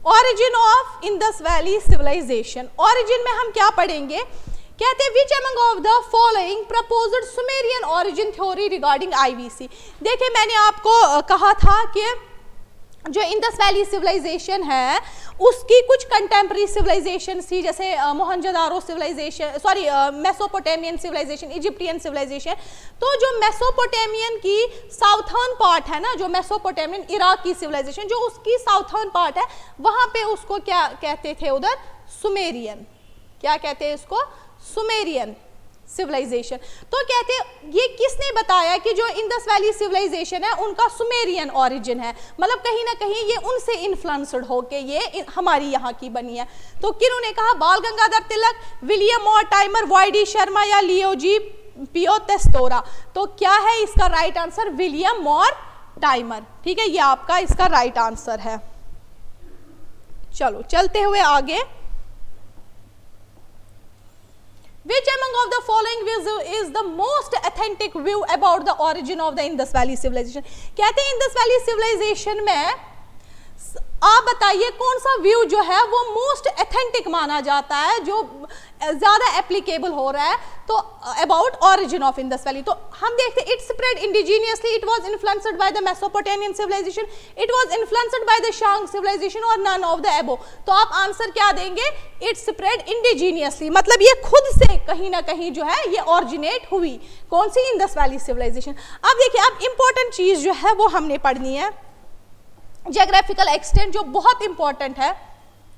origin of Indus valley civilisation. Origin में हम क्या पढ़ेंगे? कहते हैं which among of the following proposed Sumerian origin theory regarding IVC. देखिए मैंने आपको कहा था कि जो इंडस वैली सिविलाइजेशन है उसकी कुछ कंटेम्प्रेरी सिविलाइजेशन थी, जैसे Mohenjodaro civilisation, sorry Mesopotamian civilisation, Egyptian civilisation. तो जो मेसोपोटामियन की साउथर्न पार्ट है ना, जो मेसोपोटामियन इराक की सिविलाइजेशन जो उसकी साउथर्न पार्ट है, वहां पे उसको क्या कहते थे? उधर सुमेरियन। क्या कहते हैं इसको? Sumerian civilisation. तो कहते हैं ये किसने बताया कि जो इंडस वैली सिविलाइजेशन है उनका सुमेरियन ओरिजिन है, मतलब कहीं ना कहीं ये उनसे इन्फ्लुएंस्ड होके ये हमारी यहाँ की बनी है। तो किन्होंने कहा? बाल गंगाधर तिलक, विलियम मॉर्टाइमर, वाई.डी. शर्मा या लियोजी पियो तेस्तोरा। तो क्या है इसका राइट आंसर? विलियम मॉर्टाइमर। ठीक है, ये आपका इसका राइट आंसर है। चलो चलते हुए आगे। Which among of the following views is the most authentic view about the origin of the Indus Valley civilization? कहते हैं इंडस वैली सिविलाइजेशन में आप बताइए कौन सा व्यू जो है वो मोस्ट एथेंटिक माना जाता है, जो ज्यादा एप्लीकेबल हो रहा है तो about origin of Indus valley. तो हम देखते हैं it spread indigenously, it was influenced by the Mesopotamian civilisation, it was influenced by the Shang civilisation और नन ऑफ द अबव। तो आप आंसर क्या देंगे? इट स्प्रेड इंडिजीनियसली, मतलब ये खुद से कहीं ना कहीं जो है ये ऑरिजिनेट हुई। कौन सी? Indus valley civilisation. अब देखिए अब इंपॉर्टेंट चीज जो है वो हमने पढ़नी है, ज्योग्राफिकल एक्सटेंट, जो बहुत इंपॉर्टेंट है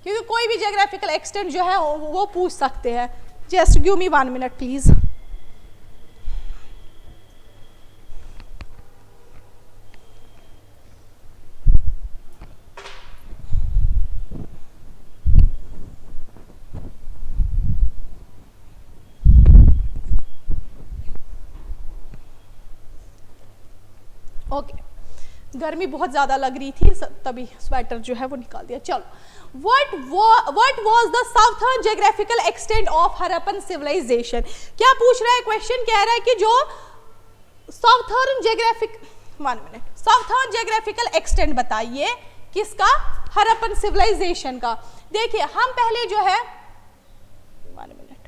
क्योंकि कोई भी ज्योग्राफिकल एक्सटेंट जो है वो पूछ सकते हैं। Just give me 1 minute please. Okay, गर्मी बहुत ज्यादा लग रही थी तभी स्वेटर जो है वो निकाल दिया। चलो, what was the southern geographical extent of Harappan civilization? क्या पूछ रहा है क्वेश्चन? कह रहा है कि जो southern geographical extent बताइए किसका? हरप्पन civilization का। देखिए हम पहले जो है 1 मिनट,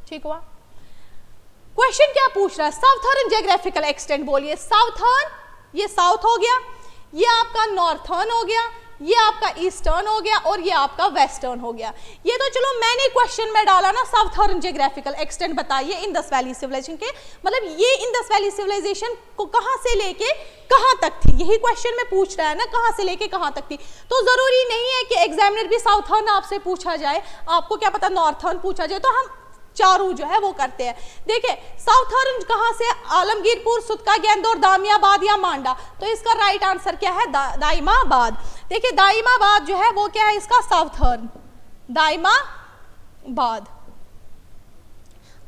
ठीक हुआ। क्वेश्चन क्या पूछ रहा है? साउथर्न ज्योग्राफिकल एक्सटेंट बोलिए। साउथर्न, ये साउथ हो गया, ये आपका नॉर्थर्न हो गया, ये आपका ईस्टर्न हो गया और ये आपका वेस्टर्न हो गया। ये तो चलो मैंने क्वेश्चन में डाला ना, साउथर्न ज्योग्राफिकल एक्सटेंट बताइए इंडस वैली सिविलाइजेशन के, मतलब ये इंडस वैली सिविलाइजेशन को कहां से लेके कहां तक थी, यही क्वेश्चन में पूछ रहा है ना, कहां से लेके कहां तक थी। तो जरूरी नहीं है कि एग्जामिनर भी साउथर्न आपसे पूछा जाए, आपको क्या पता नॉर्थर्न पूछा जाए। तो हम चारों जो है वो करते हैं। देखिए साउथर्न कहां से? आलमगीरपुर, सुतका, गेंदौर, दामियाबाद या मांडा। तो इसका राइट आंसर क्या है? दाइमाबाद। देखिए दाइमाबाद जो है वो क्या है इसका? साउथर्न, दाइमाबाद।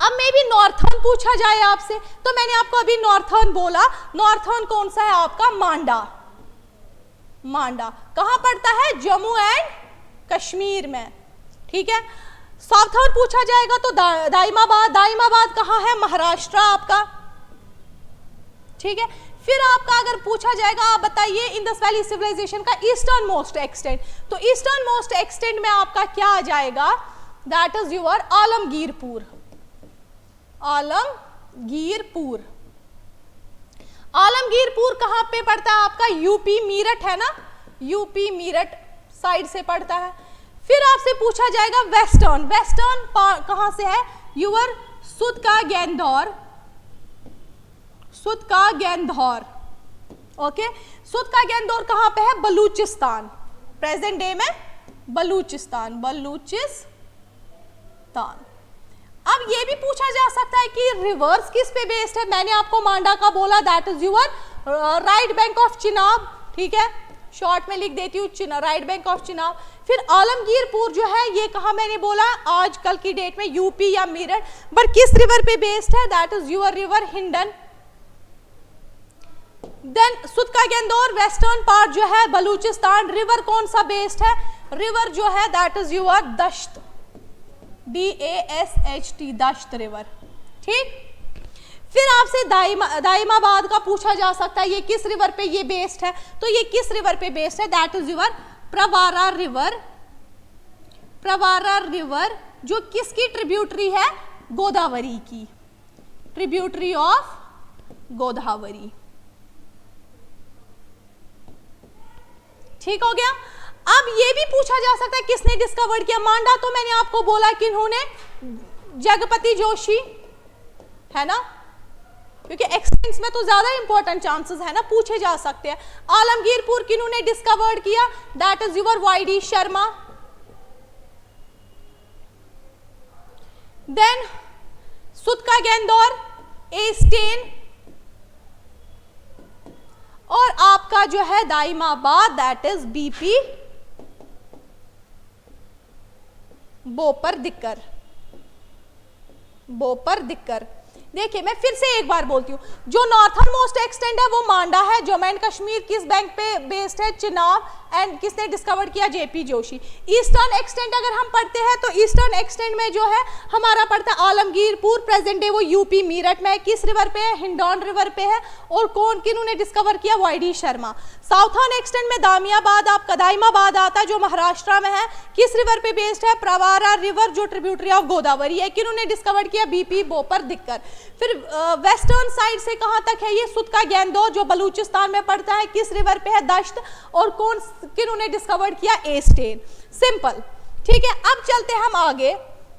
अब मे भी नॉर्थर्न पूछा जाए आपसे, तो मैंने आपको अभी नॉर्थर्न बोला। नॉर्थर्न कौन सा है आपका? मांडा। मांडा कहां पड़ता है? जम्मू एंड कश्मीर में, ठीक है। साउथर्न पूछा जाएगा तो दाइमाबाद। दाइमाबाद कहाँ है? महाराष्ट्र आपका, ठीक है। फिर आपका अगर पूछा जाएगा आप बताइए इंडस वैली सिविलाइजेशन का ईस्टर्न मोस्ट एक्सटेंट, तो ईस्टर्न मोस्ट एक्सटेंट में आपका क्या आ जाएगा? That is your Alamgirpur. Alamgirpur. Alamgirpur कहाँ पे पड़ता है आपका? यूपी, मीरठ है ना, यूपी मीरठ साइड से पड़ता है। फिर आपसे पूछा जाएगा वेस्टर्न। वेस्टर्न कहां से है? Your सुतका, गेंदौर, सुतका, गेंदौर, okay. सुतका, गेंदौर कहां पे है? बलूचिस्तान, प्रेजेंट डे में बलूचिस्तान, बलूचिस्तान। अब ये भी पूछा जा सकता है कि रिवर्स किस पे बेस्ड है? मैंने आपको मांडा का बोला, that is your right bank of Chenab, ठीक है, शॉर्ट में लिख देती हूँ, राइट बैंक ऑफ चिनाब। फिर आलमगीरपुर जो है ये कहा मैंने बोला आज कल की डेट में? यूपी या मेरठ। बट किस रिवर पे बेस्ड है? That is your river Hindon. Then Sutkagendor western part जो है बलूचिस्तान। रिवर कौन सा बेस्ड है? रिवर जो है that is your Dasht, DASHT, Dasht river, ठीक। फिर आपसे दाइमाबाद का पूछा जा सकता है, ये किस रिवर पे ये बेस्ड है? तो ये किस रिवर पे बेस्ड है? That is your Pravara river. Pravara river जो किसकी ट्रिब्यूटरी है? गोदावरी की, ट्रिब्यूटरी ऑफ गोदावरी, ठीक हो गया। अब ये भी पूछा जा सकता है किसने डिस्कवर्ड किया? मांडा तो मैंने आपको बोला किन्होंने? जगपति जोशी, है ना, क्योंकि एक्सटेंस में तो ज्यादा इंपॉर्टेंट चांसेस है ना, पूछे जा सकते हैं। आलमगीरपुर किन्होंने डिस्कवर्ड किया? That is your YD Sharma. Then Sutkagendor, A Stein, और आपका जो है Daimabad that is BP Bopardikar, Bopardikar. देखिए मैं फिर से एक बार बोलती हूँ, जो नॉर्थन मोस्ट एक्सटेंट है वो मांडा है, जम्मू एंड कश्मीर किस बैंक पे बेस्ड है, चिनाब, एंड किसने डिस्कवर किया, जेपी जोशी। ईस्टर्न एक्सटेंट अगर हम पढ़ते हैं तो ईस्टर्न एक्सटेंट में जो है हमारा पड़ता है आलमगीरपुर, प्रेजेंट डे वो यूपी मीरठ में है, किस रिवर पे है, हिंडौन रिवर पे है, और कौन किन्होंने डिस्कवर किया, वाईडी शर्मा। साउथर्न एक्सटेंट में दामियाबाद आप कदाइमाबाद आता है जो महाराष्ट्र में है, किस रिवर पे बेस्ड है, प्रवारा रिवर जो ट्रिब्यूटरी ऑफ गोदावरी है, किन्होंने डिस्कवर किया, बीपी बोपर दिक्कर। फिर वेस्टर्न साइड से कहां तक है, ये सुद का गेंदो जो बलूचिस्तान में पड़ता है, किस रिवर पे है, दश्त, और कौन किन्होंने डिस्कवर किया, एस्टेन। सिंपल, ठीक है। अब चलते हम आगे।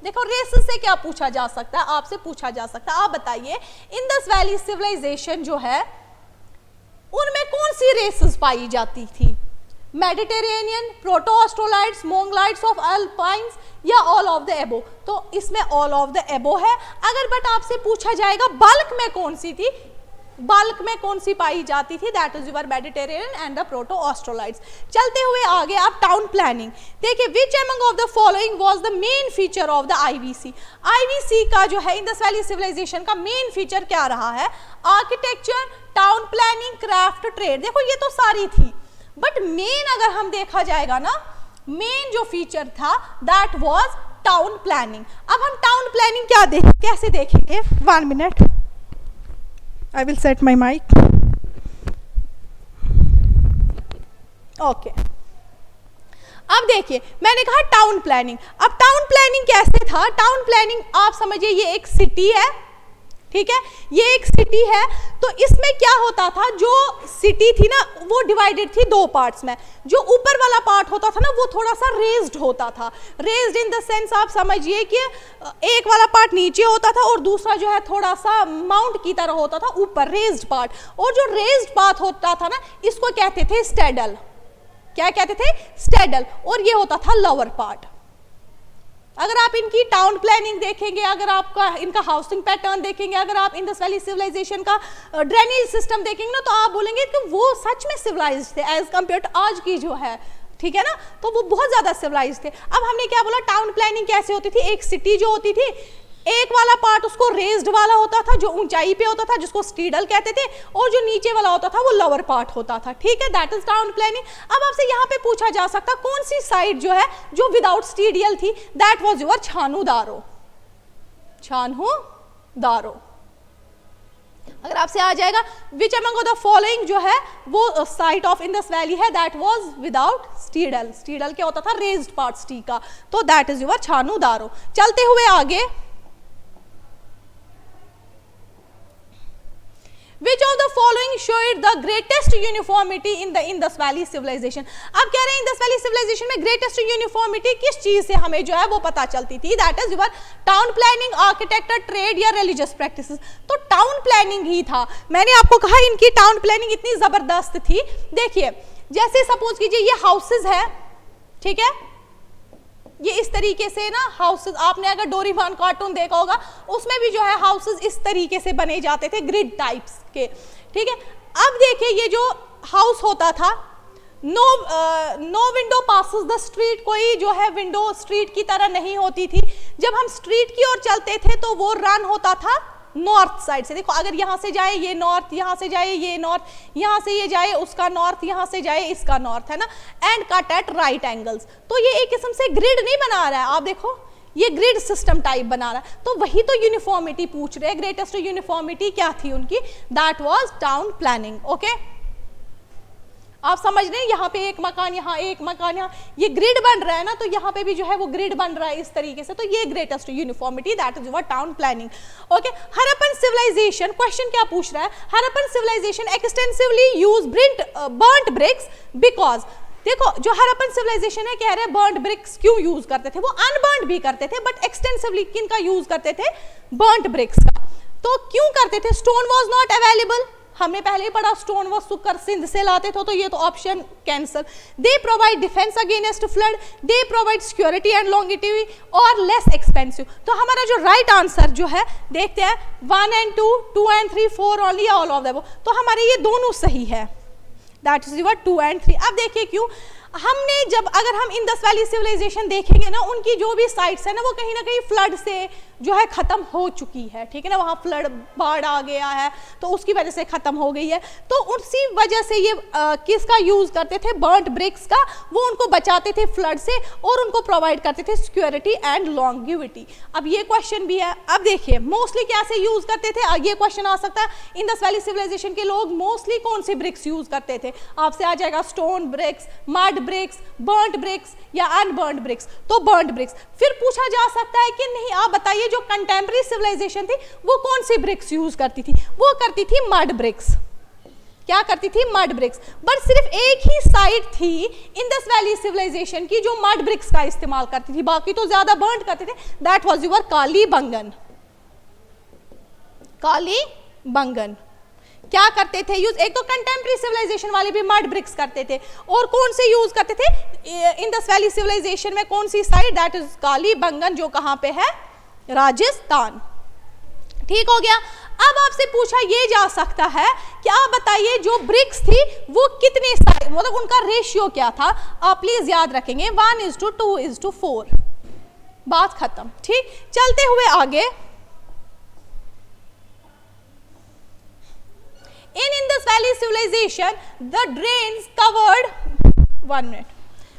देखो रेसेस से क्या पूछा जा सकता है, आपसे पूछा जा सकता है, आप बताइए इंडस वैली सिविलाइजेशन जो है उनमें कौन सी रेसेस पाई जाती थी, मेडिटेरेनियन, प्रोटो ऑस्ट्रोलाइट्स, मोंगलाइट्स ऑफ अल्पाइंस, या ऑल ऑफ द एबो। तो इसमें ऑल ऑफ द एबो है। अगर बट आपसे पूछा जाएगा बल्क में कौन सी थी, बल्क में कौन सी पाई जाती थी, that is your Mediterranean and the proto Australoids. चलते हुए आगे आप टाउन प्लानिंग देखिए, which among of the following was the main feature of the IVC. IVC का जो है इंडस वैली सिविलाइजेशन का मेन फीचर क्या रहा है, architecture, town planning, craft, trade. देखो ये तो सारी थी, बट मेन अगर हम देखा जाएगा ना, मेन जो फीचर था दैट वाज टाउन प्लानिंग। अब हम टाउन प्लानिंग क्या कैसे देखेंगे, 1 minute, I will set my mic. Okay अब देखिए मैंने कहा टाउन प्लानिंग। अब टाउन प्लानिंग कैसे था, टाउन प्लानिंग आप समझिए ये एक सिटी है, ठीक है, ये एक सिटी है। तो इसमें क्या होता था, जो सिटी थी ना वो डिवाइडेड थी 2 पार्ट्स में। जो ऊपर वाला पार्ट होता था ना वो थोड़ा सा रेज्ड होता था, रेज्ड इन द सेंस आप समझिए कि एक वाला पार्ट नीचे होता था और दूसरा जो है थोड़ा सा माउंट की तरह होता था ऊपर, रेज्ड पार्ट। और जो रेज्ड पार्ट होता था ना इसको कहते थे स्टेडल। क्या कहते थे, स्टेडल। और ये होता था लोअर पार्ट। अगर आप इनकी टाउन प्लानिंग देखेंगे, अगर आपका इनका हाउसिंग पैटर्न देखेंगे, अगर आप इंडस वैली सिविलाइजेशन का ड्रेनेज सिस्टम देखेंगे ना, तो आप बोलेंगे कि वो सच में सिविलाइज्ड थे एज कम्पेयर टू आज की जो है, ठीक है ना, तो वो बहुत ज्यादा सिविलाइज्ड थे। अब हमने क्या बोला, टाउन प्लानिंग कैसे होती थी, एक सिटी जो होती थी, एक वाला पार्ट उसको रेज्ड वाला होता था जो ऊंचाई पे होता था जिसको स्टीडल कहते थे, और जो नीचे वाला होता था वो लोअर पार्ट होता था, ठीक है, दैट इज टाउन प्लानिंग। अब आपसे यहाँ पे पूछा जा सकता कौन सी साइड जो है जो विदाउट स्टीडियल थी, दैट वाज योर छानू दारो, छानू दारो। अगर आपसे आ जाएगा विच अमंग द फॉलोइंग जो है वो साइट ऑफ इंडस वैली है, that was without Steedle. Steedle क्या होता था, रेज्ड पार्ट स्टी का, तो दैट इज योर छानू दारो। चलते हुए आगे, Which of the following showed the greatest uniformity in the Indus Valley civilization? अब कह रहे हैं इंडस वैली सिविलाइजेशन में ग्रेटेस्ट यूनिफॉर्मिटी किस चीज से हमें जो है वो पता चलती थी, that is your town planning, architecture, trade या रिलीजियस प्रैक्टिसेस। तो टाउन प्लानिंग ही था। मैंने आपको कहा इनकी टाउन प्लानिंग इतनी जबरदस्त थी। देखिए जैसे सपोज कीजिए ये हाउसेज है, ठीक है, ये इस तरीके से ना हाउसेस, आपने अगर डोरेमोन कार्टून देखा होगा उसमें भी जो है हाउसेस इस तरीके से बने जाते थे, ग्रिड टाइप्स के, ठीक है। अब देखिए ये जो हाउस होता था, no window passes the street, कोई जो है विंडो स्ट्रीट की तरह नहीं होती थी। जब हम स्ट्रीट की ओर चलते थे तो वो रन होता था नॉर्थ साइड से। देखो अगर यहाँ से जाए ये नॉर्थ, यहाँ से जाए ये नॉर्थ, यहाँ से ये जाए उसका नॉर्थ, यहाँ से जाए इसका नॉर्थ, है ना, and cut at right angles. तो ये एक किस्म से ग्रिड नहीं बना रहा है, आप देखो ये ग्रिड सिस्टम टाइप बना रहा है। तो वही तो यूनिफॉर्मिटी पूछ रहे हैं, ग्रेटेस्ट यूनिफॉर्मिटी क्या थी उनकी, that was town planning. Okay आप समझ रहे हैं, यहाँ पे एक मकान, यहाँ एक मकान, यहाँ ये ग्रिड बन रहा है ना, तो यहाँ पे भी जो है वो ग्रिड बन रहा है इस तरीके से। तो ये greatest uniformity, that is your town planning. Okay Harappan civilisation, question क्या पूछ रहा है, Harappan civilisation extensively use burnt bricks because, देखो जो हरप्पन सिविलाइजेशन है कह रहे हैं बर्न्ट ब्रिक्स क्यों यूज करते थे, वो अनबर्न्ट भी करते थे बट एक्सटेंसिवली किनका यूज करते थे, बर्न्ट ब्रिक्स का। तो क्यों करते थे, स्टोन वाज नॉट अवेलेबल, हमने पहले ही पढ़ा स्टोन वो सुकर सिंध से लाते थे, तो ये तो option cancel. They provide defence against flood, they provide security and longevity और लेस एक्सपेंसिव। तो हमारा जो राइट आंसर जो है देखते हैं 1 and 2, 2 and 3, 4 only, all of the above. तो हमारे ये दोनों सही है, दैट इज योर 2 and 3। अब देखिए क्यों, हमने जब अगर हम इंडस वैली सिविलाइजेशन देखेंगे ना, उनकी जो भी साइट्स है ना वो कहीं ना कहीं फ्लड से जो है ख़त्म हो चुकी है, ठीक है ना, वहाँ फ्लड बाढ़ आ गया है तो उसकी वजह से ख़त्म हो गई है। तो उसी वजह से ये किसका यूज़ करते थे, बर्न्ट ब्रिक्स का, वो उनको बचाते थे फ्लड से और उनको प्रोवाइड करते थे सिक्योरिटी एंड लॉन्गिविटी। अब ये क्वेश्चन भी है, अब देखिए मोस्टली क्या से यूज़ करते थे, ये क्वेश्चन आ सकता है, इंडस वैली सिविलाइजेशन के लोग मोस्टली कौन से ब्रिक्स यूज़ करते थे, आपसे आ जाएगा stone bricks, mud bricks, burnt bricks या अनबर्न्ट ब्रिक्स, तो बर्न्ट ब्रिक्स। फिर पूछा जा सकता है कि नहीं, आप बताइए जो कंटेम्प्रेरी सिविलाइजेशन थी वो कौन सी ब्रिक्स यूज करती थी, वो करती थी मड ब्रिक्स। क्या करती थी, मड ब्रिक्स। बट सिर्फ एक ही साइट थी इंडस वैली सिविलाइजेशन की जो मड ब्रिक्स का इस्तेमाल करती थी, बाकी तो ज्यादा बर्न्ट करते थे, that was your Kalibangan. Kalibangan क्या करते थे यूज, एक तो कंटेम्प्रेरी सिविलाइजेशन वाले भी मड ब्रिक्स करते थे, और कौन से यूज करते थे इंडस वैली सिविलाइजेशन में, कौन सी साइट, दैट इज कालीबंगन, जो कहां पे है, राजस्थान। ठीक हो गया। अब आपसे पूछा ये जा सकता है कि आप बताइए जो ब्रिक्स थी वो कितने साइज, मतलब उनका रेशियो क्या था, आप प्लीज याद रखेंगे 1:2:4, बात खत्म। ठीक, चलते हुए आगे, in Indus Valley civilization the drains covered, 1 minute,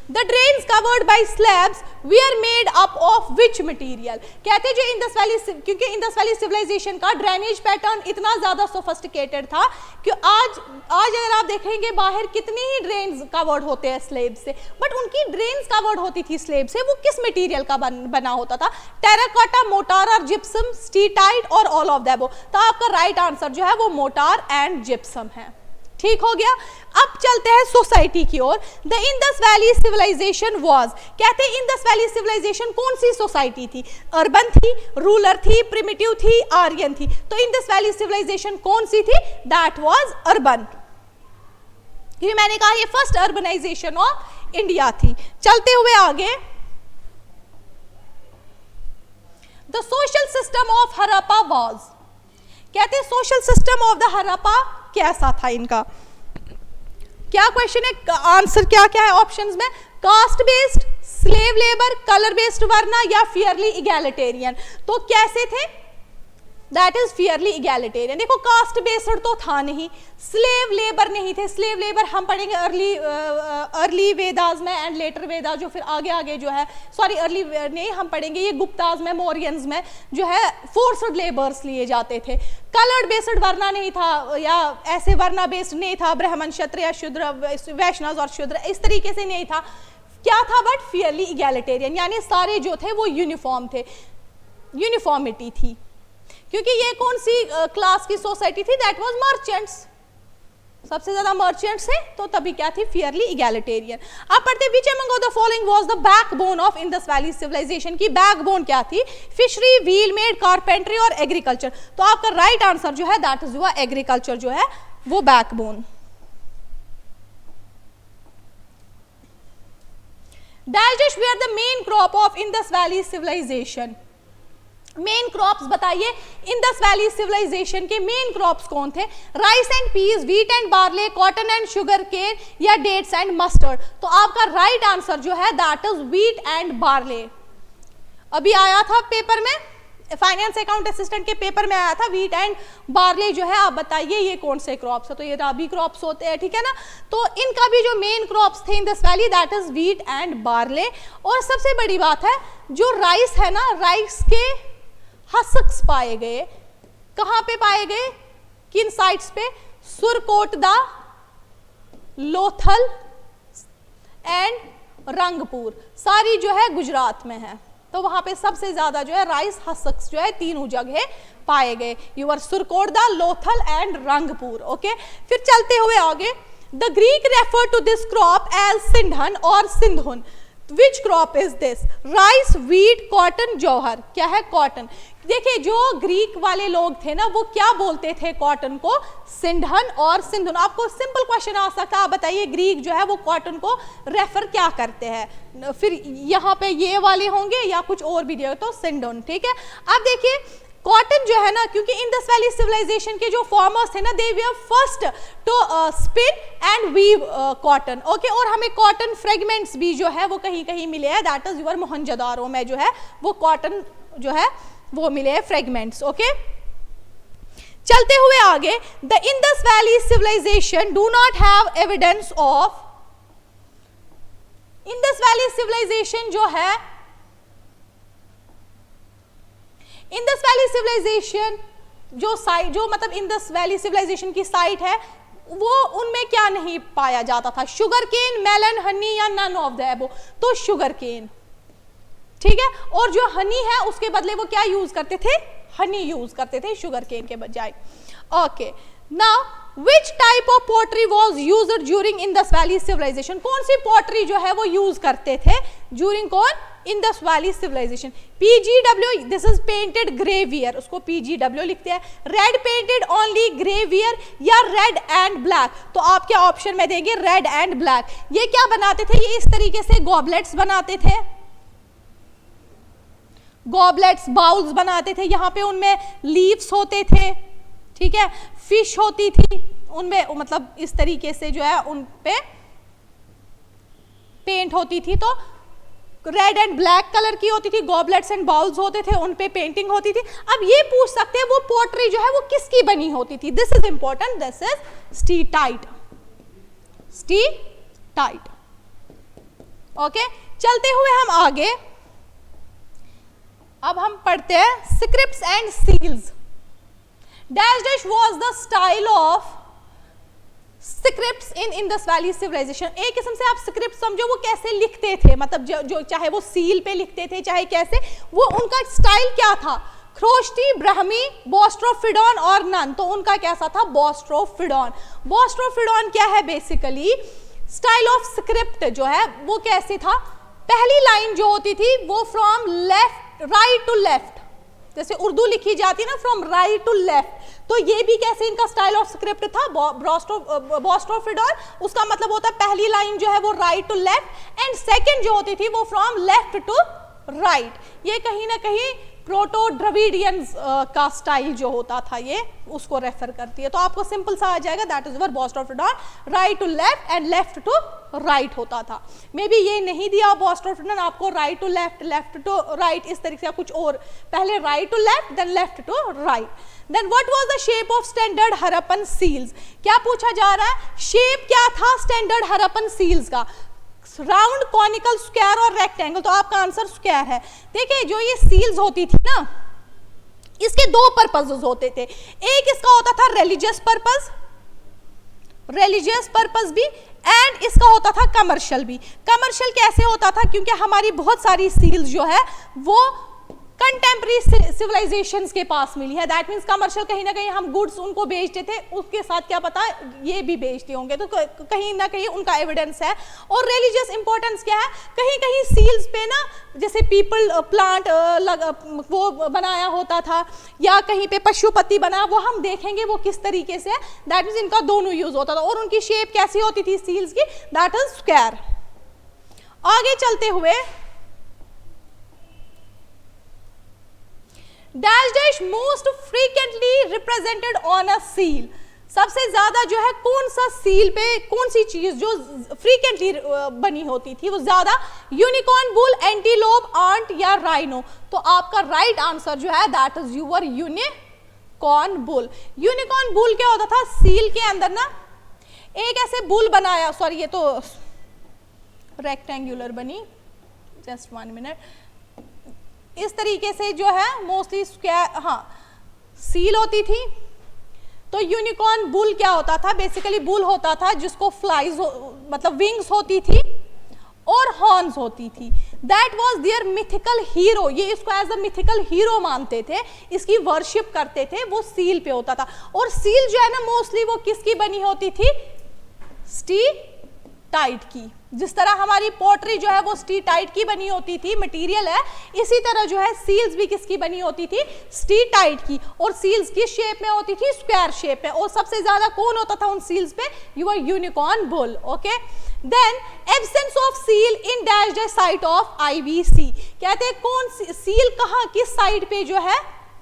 the drains covered by slabs were made up of which material। कहते हैं जो इंडस वैली, क्योंकि इंडस वैली सिविलाइजेशन का ड्रेनेज पैटर्न इतना ज्यादा सोफिस्टिकेटेड था कि आज अगर आप देखेंगे बाहर कितने ही ड्रेन्स कवर्ड होते हैं स्लेब से, बट उनकी ड्रेन्स कवर्ड होती थी स्लेब से, वो किस मटेरियल का बना होता था, टेराकोटा, मोटार और जिप्सम, स्टीटाइट और ऑल ऑफ द अबव। तो आपका राइट आंसर जो है वो मोटार एंड जिप्सम है। ठीक हो गया। अब चलते हैं सोसाइटी की ओर। The Indus valley civilisation was, कहते हैं इंडस वैली सिविलाइजेशन कौन सी सोसाइटी थी, अर्बन थी, रूरल थी, प्रिमिटिव थी, आर्यन थी। तो इंडस वैली सिविलाइजेशन कौन सी थी, दैट वाज अर्बन, क्योंकि मैंने कहा ये फर्स्ट अर्बनाइजेशन ऑफ इंडिया थी। चलते हुए आगे, the social system of Harappa was, कहते हैं social system of the Harappa कैसा था इनका। क्या क्वेश्चन है, आंसर क्या क्या है ऑप्शंस में, caste based, slave labour, colour based varna या फियरली इगैलिटेरियन। तो कैसे थे, दैट इज फियरली इगैलिटेरियन। देखो कास्ट बेस्ड तो था नहीं, स्लेव लेबर नहीं थे, स्लेव लेबर हम पढ़ेंगे अर्ली वेदास में एंड लेटर वेदास, जो फिर आगे जो है, सॉरी अर्ली नहीं, हम पढ़ेंगे ये गुप्ताज में, मौर्यंस में जो है फोर्स्ड लेबर्स लिए जाते थे। कलर्ड बेस्ड वर्ना नहीं था, या ऐसे वर्ना बेस्ड नहीं था, ब्राह्मण, क्षत्रिय, शूद्र, वैश्यव और शूद्र, इस तरीके से नहीं था। क्या था, बट फियरली इगैलिटेरियन, यानी सारे जो थे वो यूनिफॉर्म थे, यूनिफॉर्मिटी थी। क्योंकि ये कौन सी क्लास की सोसाइटी थी, दैट वाज मर्चेंट्स, सबसे ज्यादा मर्चेंट्स है, तो तभी क्या थी, फियरली इगैलिटेरियन। अब पढ़ते which among of the following was the backbone of Indus valley civilisation की बैकबोन क्या थी, फिशरी, व्हील मेड, कारपेंट्री और एग्रीकल्चर। तो आपका राइट आंसर जो है दैट इज हुआ एग्रीकल्चर, जो है वो backbone. Dash where the main crop of Indus valley civilisation, main crops बताइए इंडस वैली सिविलाइजेशन के मेन क्रॉप्स कौन थे, rice and peas, wheat and barley, cotton and sugar cane या डेट्स एंड मस्टर्ड। तो आपका राइट आंसर जो है that is wheat and barley. अभी आया था पेपर में, फाइनेंस अकाउंट असिस्टेंट के पेपर में आया था, व्हीट एंड बार्ले जो है, आप बताइए ये कौन से क्रॉप्स है, तो ये राबी क्रॉप्स होते हैं, ठीक है ना। तो इनका भी जो मेन क्रॉप्स थे in this valley that is wheat and barley. और सबसे बड़ी बात है जो राइस है ना, राइस के हस्क्स पाए गए, कहां पे पाए गए, किन साइट्स पे, सुरकोटदा, लोथल एंड रंगपुर, सारी जो है गुजरात में है। तो वहां पे सबसे ज्यादा जो है राइस हस्क्स जो है तीनों जगह पाए गए, your Surkotada, Lothal and Rangpur. Okay, फिर चलते हुए आगे, the Greek refer to this crop as sindon और सिंधुन। Which crop is this, rice, wheat, cotton, jowar. क्या है, कॉटन। देखिए जो ग्रीक वाले लोग थे ना वो क्या बोलते थे कॉटन को, सिंधन और सिंधुन। आपको सिंपल क्वेश्चन आ सकता है, आप बताइए ग्रीक जो है वो कॉटन को रेफर क्या करते हैं, फिर यहाँ पे ये वाले होंगे या कुछ और भी दिया, तो सिंधुन। ठीक है, अब देखिए कॉटन जो है ना, क्योंकि इंडस वैली सिविलाइजेशन के जो फॉर्मर्स थे ना, they were first to spin and weave cotton, okay. और हमें कॉटन फ्रेगमेंट्स भी जो है वो कहीं कहीं मिले हैं, दैट इज यूर मोहनजोदारो में जो है वो कॉटन जो है वो मिले हैं फ्रेगमेंट्स, ओके। चलते हुए आगे, the Indus valley civilisation do not have evidence of, Indus valley civilisation जो है, इंडस वैली सिविलाइजेशन जो साइट, जो मतलब इंडस वैली सिविलाइजेशन की साइट है, वो उनमें क्या नहीं पाया जाता था, शुगर केन, मेलन, हनी या नन ऑफ द अबव। तो शुगर केन, ठीक है, और जो हनी है उसके बदले वो क्या यूज करते थे, हनी यूज करते थे शुगर केन के बजाय, okay. Now which type of pottery was used during Indus valley civilisation, कौन सी पोट्री जो है वो यूज करते थे ड्यूरिंग कौन, Indus valley Civilization. PGW, this is painted greyware, उसको पीजीडब्ल्यू लिखते हैं। रेड पेंटेड ओनली ग्रेवियर या रेड एंड ब्लैक, तो आप क्या ऑप्शन में देंगे, रेड एंड ब्लैक। ये क्या बनाते थे, ये इस तरीके से गॉबलेट्स बनाते थे, गॉबलेट्स, बाउल्स बनाते थे, यहाँ पे उनमें लीव्स होते थे, ठीक है, फिश होती थी उनमें, मतलब इस तरीके से जो है उन पे पेंट होती थी। तो रेड एंड ब्लैक कलर की होती थी, गॉबलेट्स एंड बाउल्स होते थे, उन पे पेंटिंग होती थी। अब ये पूछ सकते हैं वो पोट्री जो है वो किसकी बनी होती थी, this is important, this is steatite, steatite, okay. चलते हुए हम आगे, अब हम पढ़ते हैं scripts and seals. Dash dash was the style of scripts in Indus valley civilisation. एक किस्म से आप स्क्रिप्ट समझो, वो कैसे लिखते थे, मतलब जो चाहे वो सील पे लिखते थे, चाहे कैसे, वो उनका स्टाइल क्या था, ख्रोष्टी, ब्राह्मी, बोस्ट्रोफिडॉन और नन। तो उनका कैसा था, बोस्ट्रोफिडॉन। बोस्ट्रोफिडॉन क्या है, बेसिकली स्टाइल ऑफ स्क्रिप्ट जो है वो कैसे था, पहली लाइन जो होती थी वो from left, right to left, जैसे उर्दू लिखी जाती है ना, फ्रॉम राइट टू लेफ्ट, तो ये भी कैसे इनका स्टाइल ऑफ स्क्रिप्ट था, बोस्ट्रोफिडॉन। उसका मतलब होता है पहली लाइन जो है वो right to left, and second जो होती थी वो फ्रॉम लेफ्ट टू राइट। ये कहीं ना कहीं प्रोटो द्रविडियंस का स्टाइल जो होता था, ये उसको रेफर करती है। तो आपको सिंपल सा आ जाएगा, that is your boustrophedon, right to left and left to right होता था। मे बी ये नहीं दिया बोस्ट्रोफिडॉन आपको, right to left, left to right, इस तरीके से कुछ और, पहले right to left then left to right. Then what was the shape of standard Harappan seals, क्या पूछा जा रहा है, शेप क्या था स्टैंडर्ड हरप्पन सील्स का, राउंड, कॉनिकल, स्क्वायर और रेक्टेंगल। तो आपका आंसर स्क्वायर है। देखिए जो ये सील्स होती थी ना, इसके दो पर्पसेस होते थे, एक इसका होता था रिलीजियस पर्पस, रिलीजियस पर्पस भी, एंड इसका होता था कमर्शियल भी। कमर्शियल कैसे होता था, क्योंकि हमारी बहुत सारी सील्स जो है वो कंटेम्प्रेरी सिविलाइजेशंस के पास मिली है, दैट मीन्स कमर्शियल, कहीं ना कहीं हम गुड्स उनको बेचते थे, उसके साथ क्या पता ये भी बेचते होंगे, तो कहीं ना कहीं उनका एविडेंस है। और रिलीजियस इंपॉर्टेंस क्या है, कहीं कहीं सील्स पे ना जैसे पीपल प्लांट वो बनाया होता था, या कहीं पे पशुपति बना, वो हम देखेंगे वो किस तरीके से, दैट मीन्स इनका दोनों यूज होता था। और उनकी शेप कैसी होती थी सील्स की, दैट इज स्क्वायर। आगे चलते हुए, dash dash most frequently represented on a seal, सबसे ज्यादा जो है कौन सा सील पे, कौन सी चीज जो फ्रीक्वेंटली बनी होती थी वो ज्यादा, यूनिकॉर्न बुल, एंटीलोप, आंट या राइनो। तो आपका राइट आंसर जो है that is your unicorn bull. Unicorn bull क्या होता था, सील के अंदर ना एक ऐसे बुल बनाया, सॉरी ये तो रेक्टेंगुलर बनी, जस्ट 1 मिनट, इस तरीके से जो है मोस्टली स्क्वायर, हाँ सील होती थी। तो यूनिकॉर्न बुल क्या होता था, बेसिकली बुल होता था जिसको फ्लाइज मतलब विंग्स होती थी और हॉर्न्स होती थी, that was their mythical hero, ये इसको एज अ मिथिकल हीरो मानते थे, इसकी वर्शिप करते थे, वो सील पे होता था। और सील जो है ना मोस्टली वो किसकी बनी होती थी, स्टीटाइट की, जिस तरह हमारी पोट्री जो है वो स्टीटाइट की बनी होती थी, मटेरियल है, इसी तरह जो है सील्स भी किसकी बनी होती थी, स्टीटाइट की। और सील्स की शेप में होती थी, स्क्वायर शेप में, और सबसे ज्यादा कौन होता था उन सील्स पे, your unicorn bull, okay. Then absence of seal in dash dash site of IVC, कहते हैं कौन सील कहाँ किस साइड पे जो है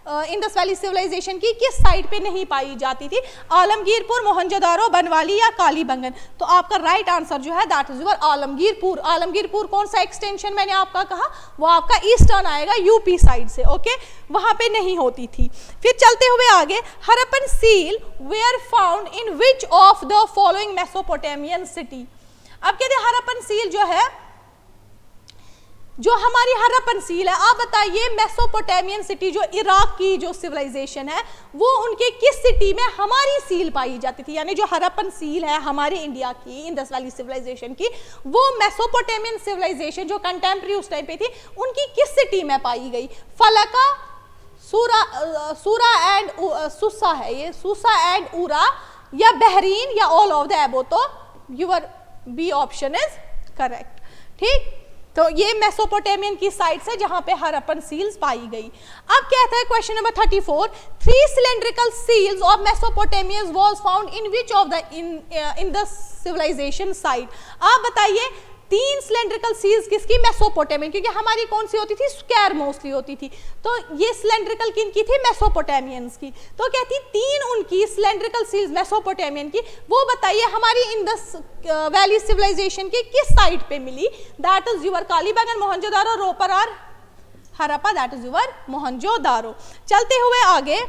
इंडस वैली सिविलाइजेशन की किस साइट पे नहीं पाई जाती थी? आलमगीरपुर, मोहनजोदारो, बनवाली या कालीबंगन? तो आपका राइट आंसर जो है that is your Alamgirpur. Alamgirpur कौन सा एक्सटेंशन मैंने आपका कहा? वो आपका ईस्टर्न आएगा, यूपी साइड से। ओके, वहां पे नहीं होती थी। फिर चलते हुए आगे, Harappan seal were found in which of the following Mesopotamian city? अब कहते हैं हरप्पन सील जो है, जो हमारी हरप्पन सील है, आप बताइए मेसोपोटामियन सिटी जो इराक की जो सिविलाइजेशन है वो उनके किस सिटी में हमारी सील पाई जाती थी? यानी जो हरप्पन सील है हमारे इंडिया की, इंडस वैली सिविलाइजेशन की, वो मेसोपोटामियन सिविलाइजेशन जो कंटेम्प्रेरी उस टाइम पे थी उनकी किस सिटी में पाई गई? फलका, सूरा एंड सुसा है ये, सुसा एंड उरा, या बहरीन, या ऑल ऑफ द एबो? तो your B option is correct. ठीक, तो ये मेसोपोटामियन की साइट से जहां पे हरप्पन सील्स पाई गई। अब कहता है question number 34, 3 cylindrical seals of Mesopotamia was found in which of the in the civilization site? आप बताइए 3 सिलेंड्रिकल सील्स किसकी? मेसोपोटामियन, क्योंकि हमारी कौन सी होती थी? स्क्वायर मोस्टली होती थी, तो ये सिलेंड्रिकल किनकी थी? मेसोपोटामियंस की। तो कहती 3 उनकी सिलेंड्रिकल सील्स मेसोपोटामियन की, वो बताइए हमारी इंडस वैली सिविलाइजेशन की किस साइट पे मिली? That is your Kalibangan, Mohenjodaro, Ropar और Harappa, that is your Mohenjodaro. चलते हुए आगे,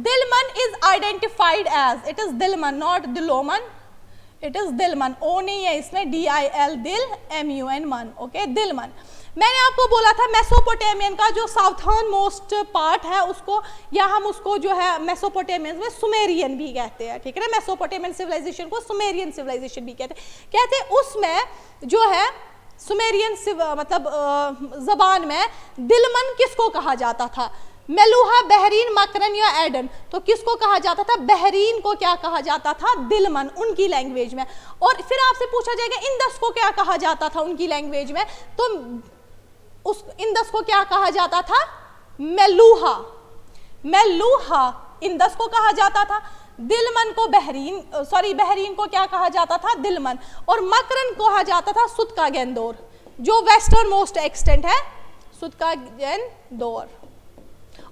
Dilmun is identified as, it is Dilmun not Diloman, it is Dilmun, O नहीं है इसमें, DIL, दिल, MUN, मन। ओके, दिलमन। मैंने आपको बोला था मेसोपोटामियन का जो साउथर्न मोस्ट पार्ट है उसको, या हम उसको जो है मेसोपोटामियन में सुमेरियन भी कहते हैं, ठीक है ना? मेसोपोटामियन सिविलाइजेशन को सुमेरियन सिविलाइजेशन भी कहते हैं। उसमें जो है सुमेरियन मतलब जबान में दिलमन किसको कहा जाता था? मेलूहा, बहरीन, मकरन या एडन? तो किसको कहा जाता था? बहरीन को क्या कहा जाता था? दिलमन, उनकी लैंग्वेज में। और फिर आपसे पूछा जाएगा इंदस को क्या कहा जाता था उनकी लैंग्वेज में? तो उस इंदस को क्या कहा जाता था? मेलूहा, मेलूहा इंदस को कहा जाता था। दिलमन को बहरीन, बहरीन को क्या कहा जाता था? दिलमन। और मकरन को कहा जाता था सुतका गेंदोर, जो वेस्टर्न मोस्ट एक्सटेंट है, सुतका गेंदोर।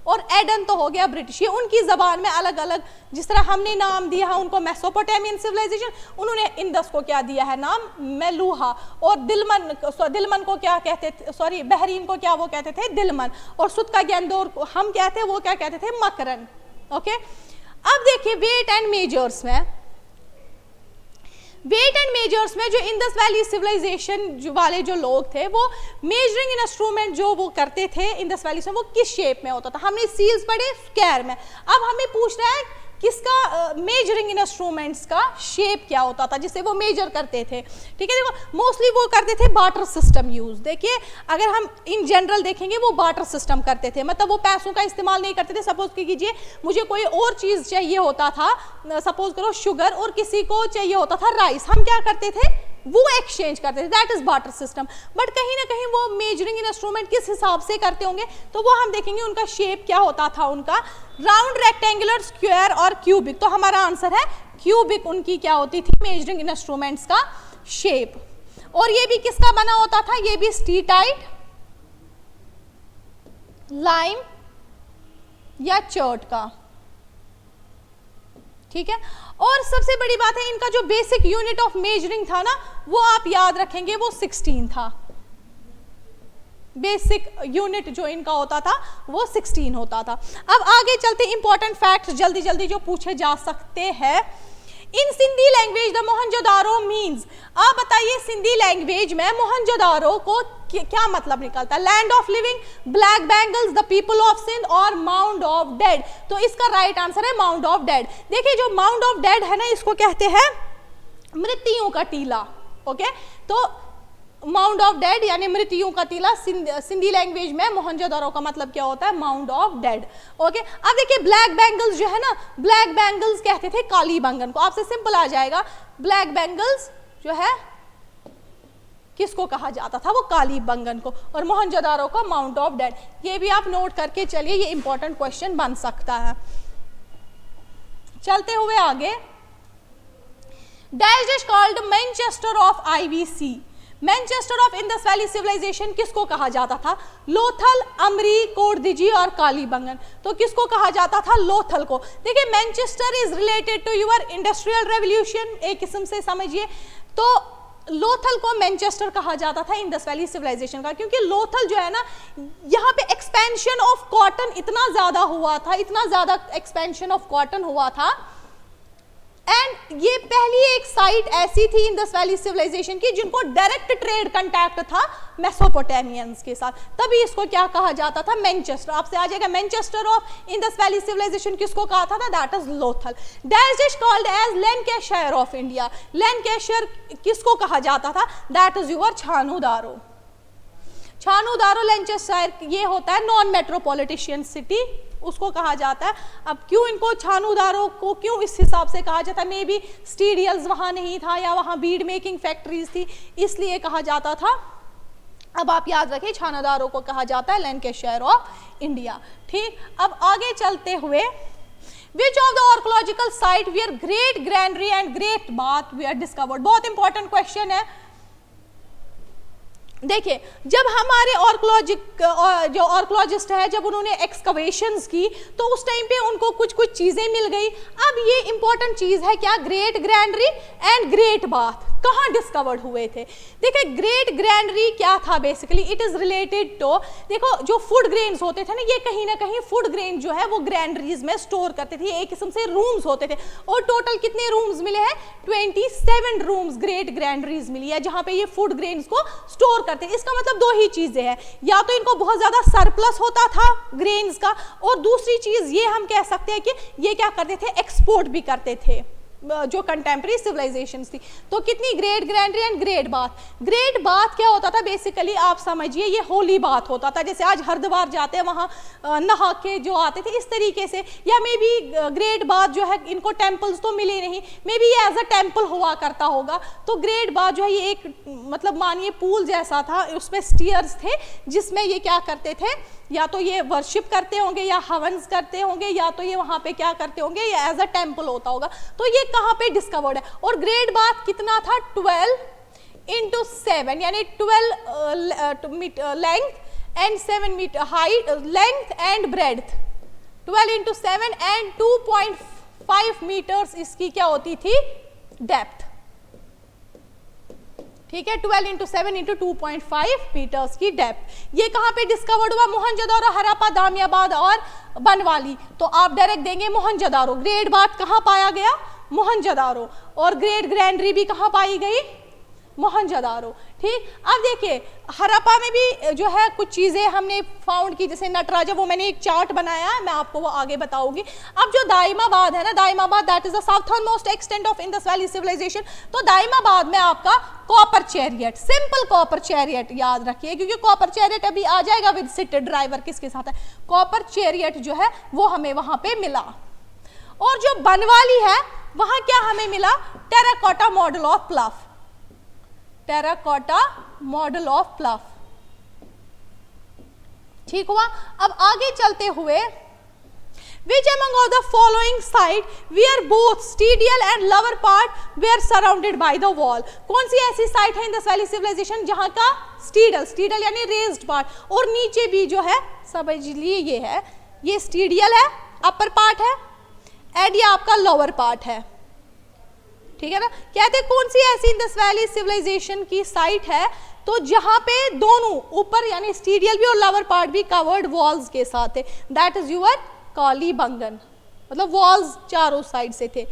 और एडन तो हो गया ब्रिटिश। ये उनकी जबान में अलग अलग, जिस तरह हमने नाम दिया है उनको मेसोपोटामियन सिविलाइजेशन, उन्होंने इंदस को क्या दिया है नाम? मेलूहा। और दिलमन को क्या कहते थे? बहरीन को क्या वो कहते थे? दिलमन। और सुतका गेंदोर को हम कहते हैं, वो क्या कहते थे? मकरन। ओके, अब देखिए वेट एंड मेजर्स में, वेट एंड मेजर्स में जो इंडस वैली सिविलाइजेशन वाले जो लोग थे वो मेजरिंग इंस्ट्रूमेंट जो वो करते थे इंडस वैली से, वो किस शेप में होता था? हमने सील्स पढ़े स्क्वायर में। अब हमें पूछ रहा है किसका मेजरिंग इंस्ट्रूमेंट्स का शेप क्या होता था जिससे वो मेजर करते थे? ठीक है, देखो मोस्टली वो करते थे बार्टर सिस्टम यूज। देखिए अगर हम इन जनरल देखेंगे वो बार्टर सिस्टम करते थे, मतलब वो पैसों का इस्तेमाल नहीं करते थे। सपोज कीजिए मुझे कोई और चीज चाहिए होता था, सपोज करो शुगर, और किसी को चाहिए होता था राइस, हम क्या करते थे? वो एक्सचेंज करते थे, that is barter system. But कहीं ना कहीं वो मेजरिंग इंस्ट्रूमेंट किस हिसाब से करते होंगे, तो वो हम देखेंगे उनका शेप क्या होता था, उनका राउंड, रेक्टेंगुलर, स्क्वायर और क्यूबिक। तो हमारा आंसर है क्यूबिक उनकी क्या होती थी मेजरिंग इंस्ट्रूमेंट्स का शेप। और ये भी किसका बना होता था? ये भी स्टीटाइट, लाइम या चर्ट का, ठीक है। और सबसे बड़ी बात है इनका जो बेसिक यूनिट ऑफ मेजरिंग था ना, वो आप याद रखेंगे वो 16 था। बेसिक यूनिट जो इनका होता था वो 16 होता था। अब आगे चलते इंपॉर्टेंट फैक्ट्स जल्दी जल्दी जो पूछे जा सकते हैं। In Sindhi language the Mohenjodaro means, आप बताइए सिंधी लैंग्वेज में मोहनजोदारो को क्या मतलब निकलता है? Land of living, black bangles, the people of Sindh और माउंड ऑफ डेड। तो इसका राइट आंसर है माउंड ऑफ डेड। देखिए जो माउंड ऑफ डेड है ना, इसको कहते हैं मृत्युओं का टीला। ओके, तो माउंड ऑफ डेड यानी मृत्युओं का टीला, सिंधी लैंग्वेज में मोहनजोदारो का मतलब क्या होता है? Mound of dead. ओके, अब देखिए ब्लैक बैंगल्स जो है ना, ब्लैक बैंगल्स कहते थे कालीबंगन को। आपसे सिंपल आ जाएगा, ब्लैक बैंगल्स जो है किसको कहा जाता था? वो कालीबंगन को। और मोहनजोदारो को माउंट ऑफ डेड। ये भी आप नोट करके चलिए, ये इंपॉर्टेंट क्वेश्चन बन सकता है। चलते हुए आगे, dash is called Manchester of IVC। Manchester of Indus valley civilisation किसको कहा जाता था? लोथल, अमरी, कोटदीजी और कालीबंगन। तो किसको कहा जाता था? लोथल को। देखिए Manchester is related to your industrial revolution, एक किस्म से समझिए। तो लोथल को मैनचेस्टर कहा जाता था इंडस वैली सिविलाइजेशन का, क्योंकि लोथल जो है ना, यहाँ पे एक्सपेंशन ऑफ कॉटन इतना ज्यादा हुआ था, इतना ज्यादा एक्सपेंशन ऑफ कॉटन हुआ था। एंड ये पहली एक साइट ऐसी थी इंडस वैली सिविलाइजेशन की जिनको डायरेक्ट ट्रेड कांटेक्ट था मेसोपोटामियंस के साथ, तभी इसको क्या कहा जाता था? मैनचेस्टर। आपसे आ जाएगा Manchester of Indus valley civilisation किसको कहा था? That is Lothal. Dash is called as Lancashire of India. Lancashire किसको कहा जाता था? That is your Chanhudaro. Chanhudaro Lancashire ये होता है नॉन मेट्रोपॉलिटिशियन सिटी, उसको कहा जाता है। अब क्यों इनको छानूदारों को क्यों इस हिसाब से कहा जाता है? मे बी स्टीरियल्स वहां नहीं था या वहां बीड मेकिंग फैक्ट्रीज थी, इसलिए कहा जाता था। अब आप याद रखें छानूदारों को कहा जाता है लैंकाशायर ऑफ इंडिया। ठीक, अब आगे चलते हुए Which of the archaeological site where great granary and great bath were discovered? बहुत इंपॉर्टेंट क्वेश्चन है। देखिए जब हमारे जो आर्कियोलॉजिस्ट है, जब उन्होंने एक्सकवेशंस की तो उस टाइम पे उनको कुछ कुछ चीजें मिल गई। अब ये इंपॉर्टेंट चीज है क्या? Great granary and great bath कहाँ डिस्कवर्ड हुए थे? देखिए ग्रेट ग्रैंडरी क्या था? Basically it is related to, देखो जो फूड ग्रेन्स होते थे ना, ये कहीं ना कहीं फूड ग्रेन जो है वो ग्रैंडरीज में स्टोर करते थे, एक किस्म से रूम्स होते थे। और टोटल कितने रूम्स मिले हैं? 27 रूम्स ग्रेट ग्रैंडरीज मिली है जहां पे ये फूड ग्रेन्स को स्टोर करते हैं। इसका मतलब दो ही चीजें हैं, या तो इनको बहुत ज्यादा सरप्लस होता था ग्रेन्स का, और दूसरी चीज ये हम कह सकते हैं कि ये क्या करते थे? एक्सपोर्ट भी करते थे जो कंटेम्प्रेरी सिविलाइजेशंस थी। तो कितनी? Great granary and great bath. Great bath क्या होता था? बेसिकली आप समझिए ये होली बाथ होता था, जैसे आज हरिद्वार जाते हैं वहाँ नहा के जो आते थे, इस तरीके से। या मे बी ग्रेट बाथ जो है, इनको टेम्पल्स तो मिले नहीं, मे बी ये एज अ टेम्पल हुआ करता होगा। तो ग्रेट बाथ जो है ये एक मतलब मानिए पूल जैसा था, उसमें स्टीयर्स थे जिसमें ये क्या करते थे? या तो ये वर्शिप करते होंगे या हवन्स करते होंगे, या तो ये वहाँ पे क्या करते होंगे? ये एज अ टेम्पल होता होगा। तो ये कहाँ पे डिस्कवर्ड है? और ग्रेट बाथ कितना था? 12x7 यानी 12 metre length and 7 metre height, length and breadth. 12x7 and 2.5 metres इसकी क्या होती थी? डेप्थ। ठीक है, 12x7 × 2.5 मीटर्स की डेप्थ। ये कहाँ पे डिस्कवर्ड हुआ? मोहनजोदारो, हड़प्पा, दानियाबाद और बनवाली। तो आप डायरेक्ट देंगे मोहनजोदारो। ग्रेट बाथ कहाँ पाया गया? मोहनजोदारो। और ग्रेट ग्रैंडरी भी कहाँ पाई गई? मोहनजोदारो। ठीक, अब देखिए हड़प्पा में भी जो है कुछ चीजें हमने फाउंड की, जैसे नटराजा, वो मैंने एक चार्ट बनाया है, मैं आपको वो आगे बताऊंगी। अब जो दाइमाबाद है ना, Daimabad that is the southern most extent of Indus valley civilisation. तो दाइमाबाद में आपका copper chariot, simple copper chariot याद रखिए, क्योंकि कॉपर चैरियट अभी आ जाएगा विद सिटेड ड्राइवर किसके साथ है। कॉपर चैरियट जो है वो हमें वहां पे मिला। और जो बनवाली है वहां क्या हमें मिला? Terracotta model of प्लफ। Terracotta model of प्लफ। ठीक हुआ। अब आगे चलते हुए, which among of the following site where both stadial and lower part were surrounded by the wall? कौन सी ऐसी साइट है इंडस वैली सिविलाइजेशन जहां का स्टीडल यानी रेज्ड पार्ट और नीचे भी जो है, समझ लिए ये है, ये स्टीडियल है, अपर पार्ट है, एंड ये आपका लोअर पार्ट है। ठीक है ना। कहते हैं कौन सी ऐसी इंडस वैली सिविलाइजेशन की साइट है तो जहां पे दोनों ऊपर यानी स्टीडियल भी और लोअर पार्ट भी कवर्ड वॉल्स के साथ है? That is your Kalibangan. मतलब वॉल्स चारों साइड से थे।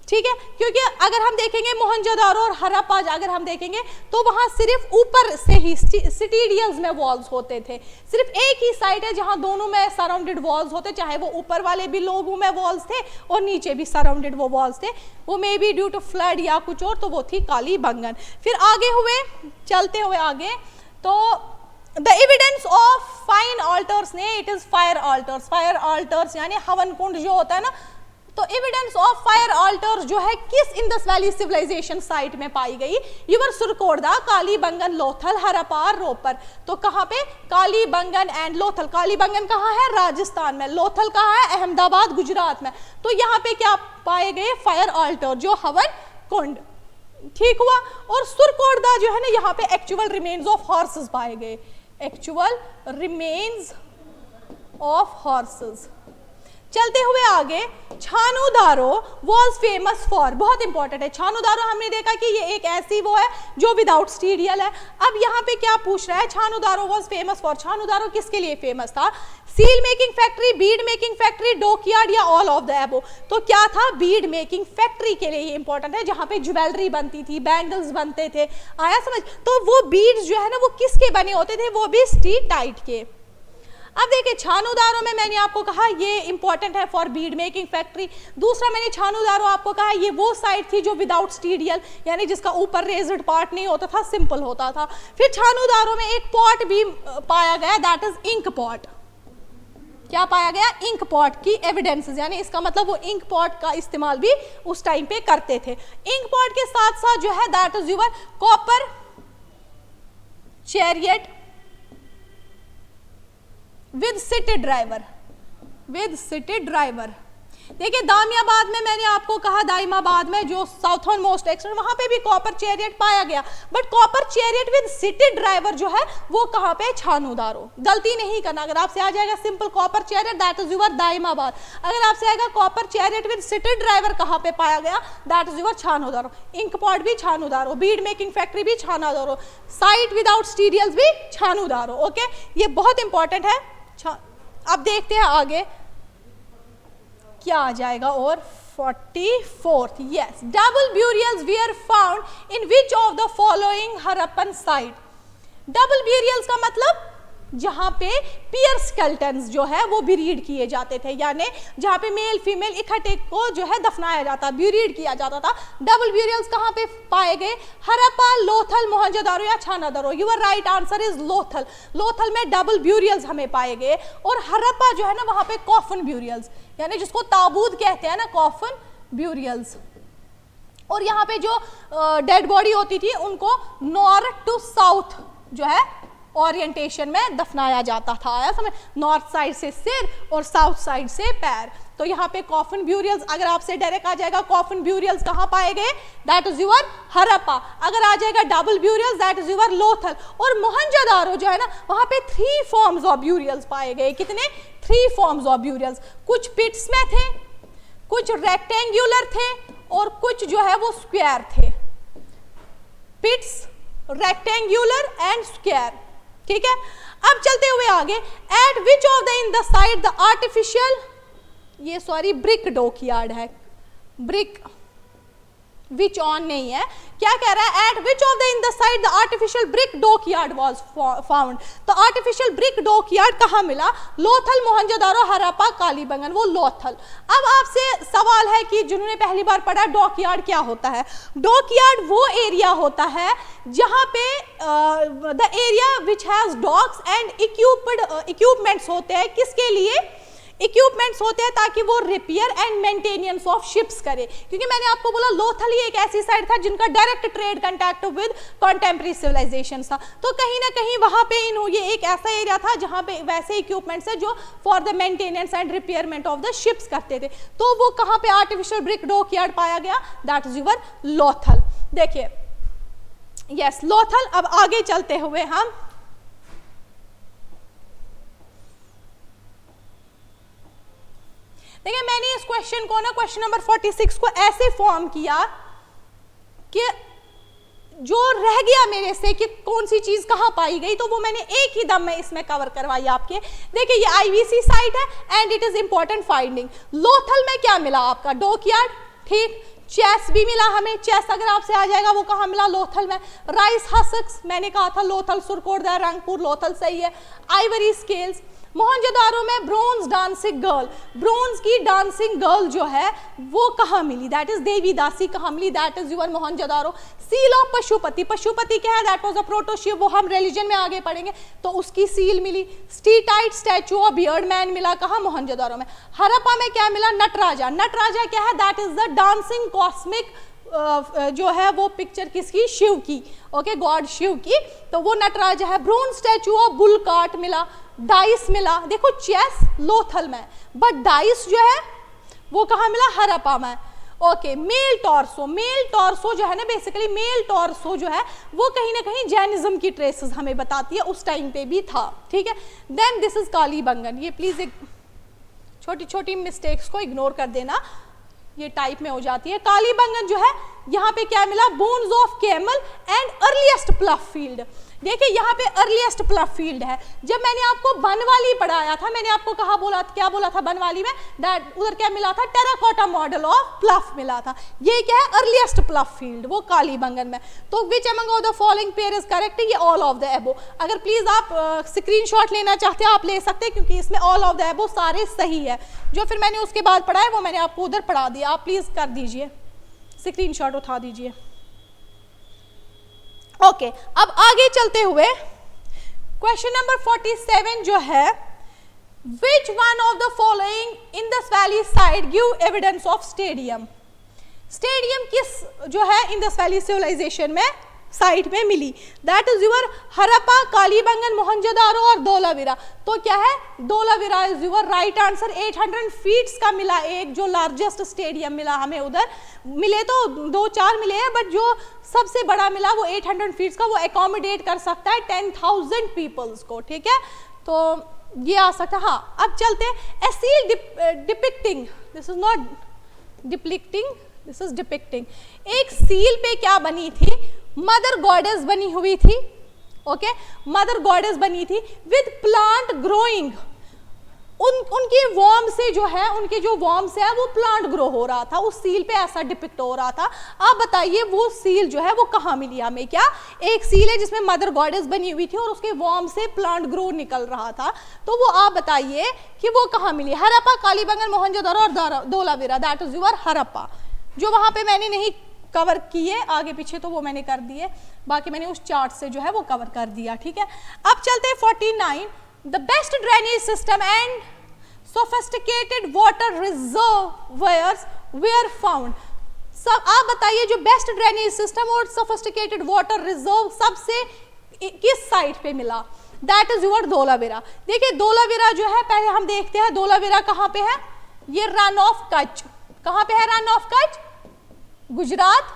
ठीक है, क्योंकि अगर हम देखेंगे मोहनजोदारो और हड़प्पा अगर हम देखेंगे तो वहां सिर्फ ऊपर से ही सिटीडियल्स में वॉल्स होते थे। सिर्फ एक ही साइड है जहां दोनों में सराउंडेड वॉल्स होते, चाहे वो ऊपर वाले भी लोगों में वॉल्स थे और नीचे भी सराउंडेड वो वॉल्स थे। वो may be due to flood या कुछ और, तो वो थी कालीबंगन। फिर आगे हुए, चलते हुए आगे, तो the evidence of fine altars ने, it is fire altars. Fire altars यानी हवन कुंड जो होता है ना, तो एविडेंस ऑफ फायर ऑल्टर्स जो है किस इंडस वैली सिविलाइजेशन साइट में पाई गई? यूवर सुरकोटदा, कालीबंगन, लोथल, हड़प्पा और रोपर। तो कहां पे? कालीबंगन एंड लोथल। कालीबंगन कहां है? राजस्थान में। लोथल कहां है? अहमदाबाद, गुजरात में। तो यहाँ पे क्या पाए गए? फायर ऑल्टर, जो हवन कुंड ठीक हुआ। और सुरकोटदा जो है ना, यहाँ पे एक्चुअल रिमेन्स ऑफ हॉर्सेस पाए गए, एक्चुअल रिमेन्स ऑफ हॉर्सेस। चलते हुए आगे, छानूदारो वॉज फेमस फॉर, बहुत इंपॉर्टेंट है छानूदारो, हमने देखा कि ये एक ऐसी वो है जो विदाउट स्टीरियल है। अब यहाँ पे क्या पूछ रहा है, छानूदारो वॉज फेमस फॉर, छानूदारो किसके लिए फेमस था? Seal making factory, bead making factory, dockyard या ऑल ऑफ द एबो? तो क्या था? बीड मेकिंग फैक्ट्री के लिए ये इंपॉर्टेंट है, जहां पे ज्वेलरी बनती थी, बैंगल्स बनते थे, आया समझ? तो वो बीड्स जो है ना, वो किसके बने होते थे? वो भी स्टीटाइट के। अब देखिए, छानूदारों में मैंने आपको कहा ये इंपॉर्टेंट है फॉर बीड मेकिंग फैक्ट्री। दूसरा मैंने छानूदारों आपको कहा ये वो साइड थी जो विदाउट स्टीरियल, यानी जिसका ऊपर रेज्ड पार्ट नहीं होता था, सिंपल होता था। फिर छानूदारों में एक पॉट भी पाया गया, दैट इज इंक पॉट। क्या पाया गया? इंक पॉट की एविडेंसेस, यानी इसका मतलब वो इंक पॉट का इस्तेमाल भी उस टाइम पे करते थे। इंक पॉट के साथ साथ जो है that is your copper chariot with seated driver, with seated driver. देखिए, दामियाबाद में मैंने आपको कहा, दाइमाबाद में जो साउथर्न मोस्ट एक्सटेंट, वहां पे भी कॉपर चैरियट पाया गया, but copper chariot with seated driver जो है वो कहां पे? छानूदारो। गलती नहीं करना, अगर आपसे आ जाएगा simple copper chariot, that is your Daimabad. अगर आपसे आएगा copper chariot with seated driver कहां पे पाया गया? That is your Chanhudaro. Ink pot भी छानूदारो, बीड मेकिंग फैक्ट्री भी छानूदारो, साइट विदाउट स्टीरियल्स भी छानूदारो। ओके, ये बहुत इंपॉर्टेंट है। अब देखते हैं आगे क्या आ जाएगा। और 44th, yes, double burials were found in which of the following Harappan site? Double burials का मतलब जहां पे पियर स्केल्टन्स जो है वो ब्रीड किए जाते थे, यानी जहां पे मेल फीमेल इकट्ठे को जो है दफनाया जाता, ब्यूरिड किया जाता था। डबल ब्यूरियल्स कहां पे पाए गए? हरप्पा, लोथल, मोहनजोदारो या Chanhudaro? Your right answer is Lothal. Lothal में डबल ब्यूरियल्स हमें पाए गए, और हरप्पा जो है ना वहां पे कॉफन ब्यूरियल्स, यानी जिसको ताबूत कहते हैं ना, कॉफन ब्यूरियल्स। और यहाँ पे जो डेड बॉडी होती थी उनको नॉर्थ टू साउथ जो है ओरिएंटेशन में दफनाया जाता था, आया समझ? नॉर्थ साइड से सिर और साउथ साइड से पैर। तो यहाँ पे कॉफन ब्यूरियल्स, अगर आपसे डायरेक्ट आ जाएगा कॉफन ब्यूरियल्स कहाँ पाए गए? That is your Harappa. अगर आ जाएगा double burials, that is your Lothal. और मोहनजोदारो जो है ना, वहाँ पे 3 फॉर्म्स ऑफ ब्यूरियल्स पाए गए। कितने? 3 फॉर्म्स ऑफ ब्यूरियल्स। कुछ पिट्स में थे, कुछ रेक्टेंगुलर थे, और कुछ जो है वो स्क्वायर थे। पिट्स, रेक्टेंगुलर एंड स्क्वायर, ठीक है। अब चलते हुए आगे, eight which of the in the side the artificial, ये सॉरी ब्रिक डॉकयार्ड है, ब्रिक विच ऑन नहीं है, क्या कह रहा है? Eight which of the in the side the artificial brick dockyard was found. तो आर्टिफिशियल ब्रिक डॉकयार्ड कहाँ मिला? लोथल, मोहनजोदारो, हरप्पा, कालीबंगन, वो लोथल। अब आपसे सवाल है कि जिन्होंने पहली बार पढ़ा डॉकयार्ड क्या होता है? डॉकयार्ड वो एरिया होता है जहाँ पे the area which has docks and equipments होते हैं। किसके लिए इक्विपमेंट्स होते हैं? ताकि वो repair and maintenance of ships करे। क्योंकि मैंने आपको बोला लोथल ही एक ऐसी साइड था जिनका direct trade contact with contemporary civilisation था। तो कहीं ना कहीं वहां पे ये एक ऐसा एरिया था जहां पे वैसे इक्विपमेंट्स है जो for the maintenance and repayment of the ships करते थे। तो वो कहां पे आर्टिफिशियल ब्रिक डॉकयार्ड पाया गया? That is your Lothal. देखिए, यस, लोथल। अब आगे चलते हुए हम देखिए, मैंने इस क्वेश्चन को ना, क्वेश्चन नंबर 46 को ऐसे फॉर्म किया कि जो रह गया मेरे से कि कौन सी चीज कहां पाई गई, तो वो मैंने एक ही दम में इसमें कवर करवाई आपके। देखिए, ये आईवीसी साइट है and it is important finding. Lothal में क्या मिला आपका? डॉकयार्ड, ठीक। चेस भी मिला हमें, चेस अगर आपसे आ जाएगा वो कहाँ मिला? लोथल में। राइस हस्क्स, मैंने कहा था लोथल, सुरकोटदा, रंगपुर, लोथल सही है। आइवरी स्केल्स, मोहनजोदारो में ब्रोंज डांसिंग गर्ल, ब्रोंज की डांसिंग गर्ल जो है वो कहाँ मिली? That is Devadasi. कहाँ मिली? That is your Mohenjodaro. Seal of Pashupati, Pashupati क्या है? दैट वाज अ प्रोटोशिप, वो हम रिलीजन में आगे पढ़ेंगे, तो उसकी सील मिली। Steatite statue of bearded man मिला कहाँ? मोहनजोदारो में। हरप्पा में क्या मिला? नटराजा। नटराजा क्या है? That is the dancing cosmic जो है वो पिक्चर किसकी? शिव की, ओके, गॉड शिव की, तो वो नटराजा है। Bronze statue of bull cart मिला। डाइस मिला। देखो, चेस लोथल में, बट डाइस जो है वो कहाँ मिला? हरप्पा में। ओके, मेल टॉर्सो जो है ना, बेसिकली मेल टॉर्सो जो है वो कहीं ना कहीं जैनिज्म की ट्रेसेस हमें बताती है, उस टाइम पे भी था, ठीक है। देन दिस इज कालीबंगन, ये प्लीज एक छोटी छोटी मिस्टेक्स को इग्नोर कर देना, ये टाइप में हो जाती है। कालीबंगन जो है, यहाँ पे क्या मिला, bones of camel and earliest प्लफ field. देखिए यहाँ पे अर्लीस्ट प्लफ फील्ड है। जब मैंने आपको बनवाली पढ़ाया था, मैंने आपको क्या बोला था बनवाली में, दैट उधर क्या मिला था, टेराकोटा मॉडल ऑफ प्लफ मिला था। ये क्या है, अर्लीस्ट प्लफ फील्ड, वो कालीबंगन में। तो विच among of the following pair is correct, ये ऑल ऑफ द एबो। अगर प्लीज आप स्क्रीनशॉट लेना चाहते हैं आप ले सकते हैं, क्योंकि इसमें ऑल ऑफ द एबो सारे सही है। जो फिर मैंने उसके बाद पढ़ा है वो मैंने आपको उधर पढ़ा दिया, आप प्लीज कर दीजिए, स्क्रीनशॉट उठा दीजिए। ओके, अब आगे चलते हुए क्वेश्चन नंबर 47 जो है, which one of the following Indus valley site give evidence of stadium. Stadium किस जो है इंडस वैली सिविलाइजेशन में साइट में मिली, that is your Harappa, Kalibangan, Mohenjodaro और धोलावीरा। तो क्या है, Dholavira is your right answer. 800 feets का मिला एक, जो लार्जेस्ट स्टेडियम मिला हमें उधर। मिले तो 2-4 मिले हैं, बट जो सबसे बड़ा मिला वो 800 फीट्स का, वो एकोमोडेट कर सकता है 10,000 पीपल्स को, ठीक है। तो ये आ सकता है। हाँ, अब चलते हैं, a seal depicting, this is not depicting, this is depicting. एक सील पे क्या बनी थी, मदर गॉडेस बनी हुई थी, ओके, मदर गॉडेस बनी थी विद प्लांट ग्रोइंग। उनके वॉर्म से जो है, उनके जो वॉर्म से है वो प्लांट ग्रो हो रहा था, उस सील पे ऐसा डिपिक्ट हो रहा था। आप बताइए वो सील जो है वो कहाँ मिली हमें, क्या एक सील है जिसमें मदर गॉडेस बनी हुई थी और उसके वॉर्म से प्लांट ग्रो निकल रहा था, तो वो आप बताइए कि वो कहाँ मिली। हरप्पा, कालीबंगन, मोहनजोदारो और Dholavira, that is your Harappa. जो वहां पे मैंने नहीं कवर किए आगे पीछे तो वो मैंने कर दिए, बाकी मैंने उस चार्ट से जो है वो कवर कर दिया, ठीक है। अब चलते हैं 49, the best drainage system and sophisticated water reservoirs were found. सब आप बताइए, जो बेस्ट ड्रेनेज सिस्टम और सोफिस्टिकेटेड वाटर रिजर्व सबसे किस साइट पे मिला, दैट इज यूर धोलावीरा। देखिए धोलावीरा जो है, पहले हम देखते हैं धोलावीरा कहाँ पे है, ये रन ऑफ कच्छ। कहाँ पे है रन ऑफ कच्छ, गुजरात।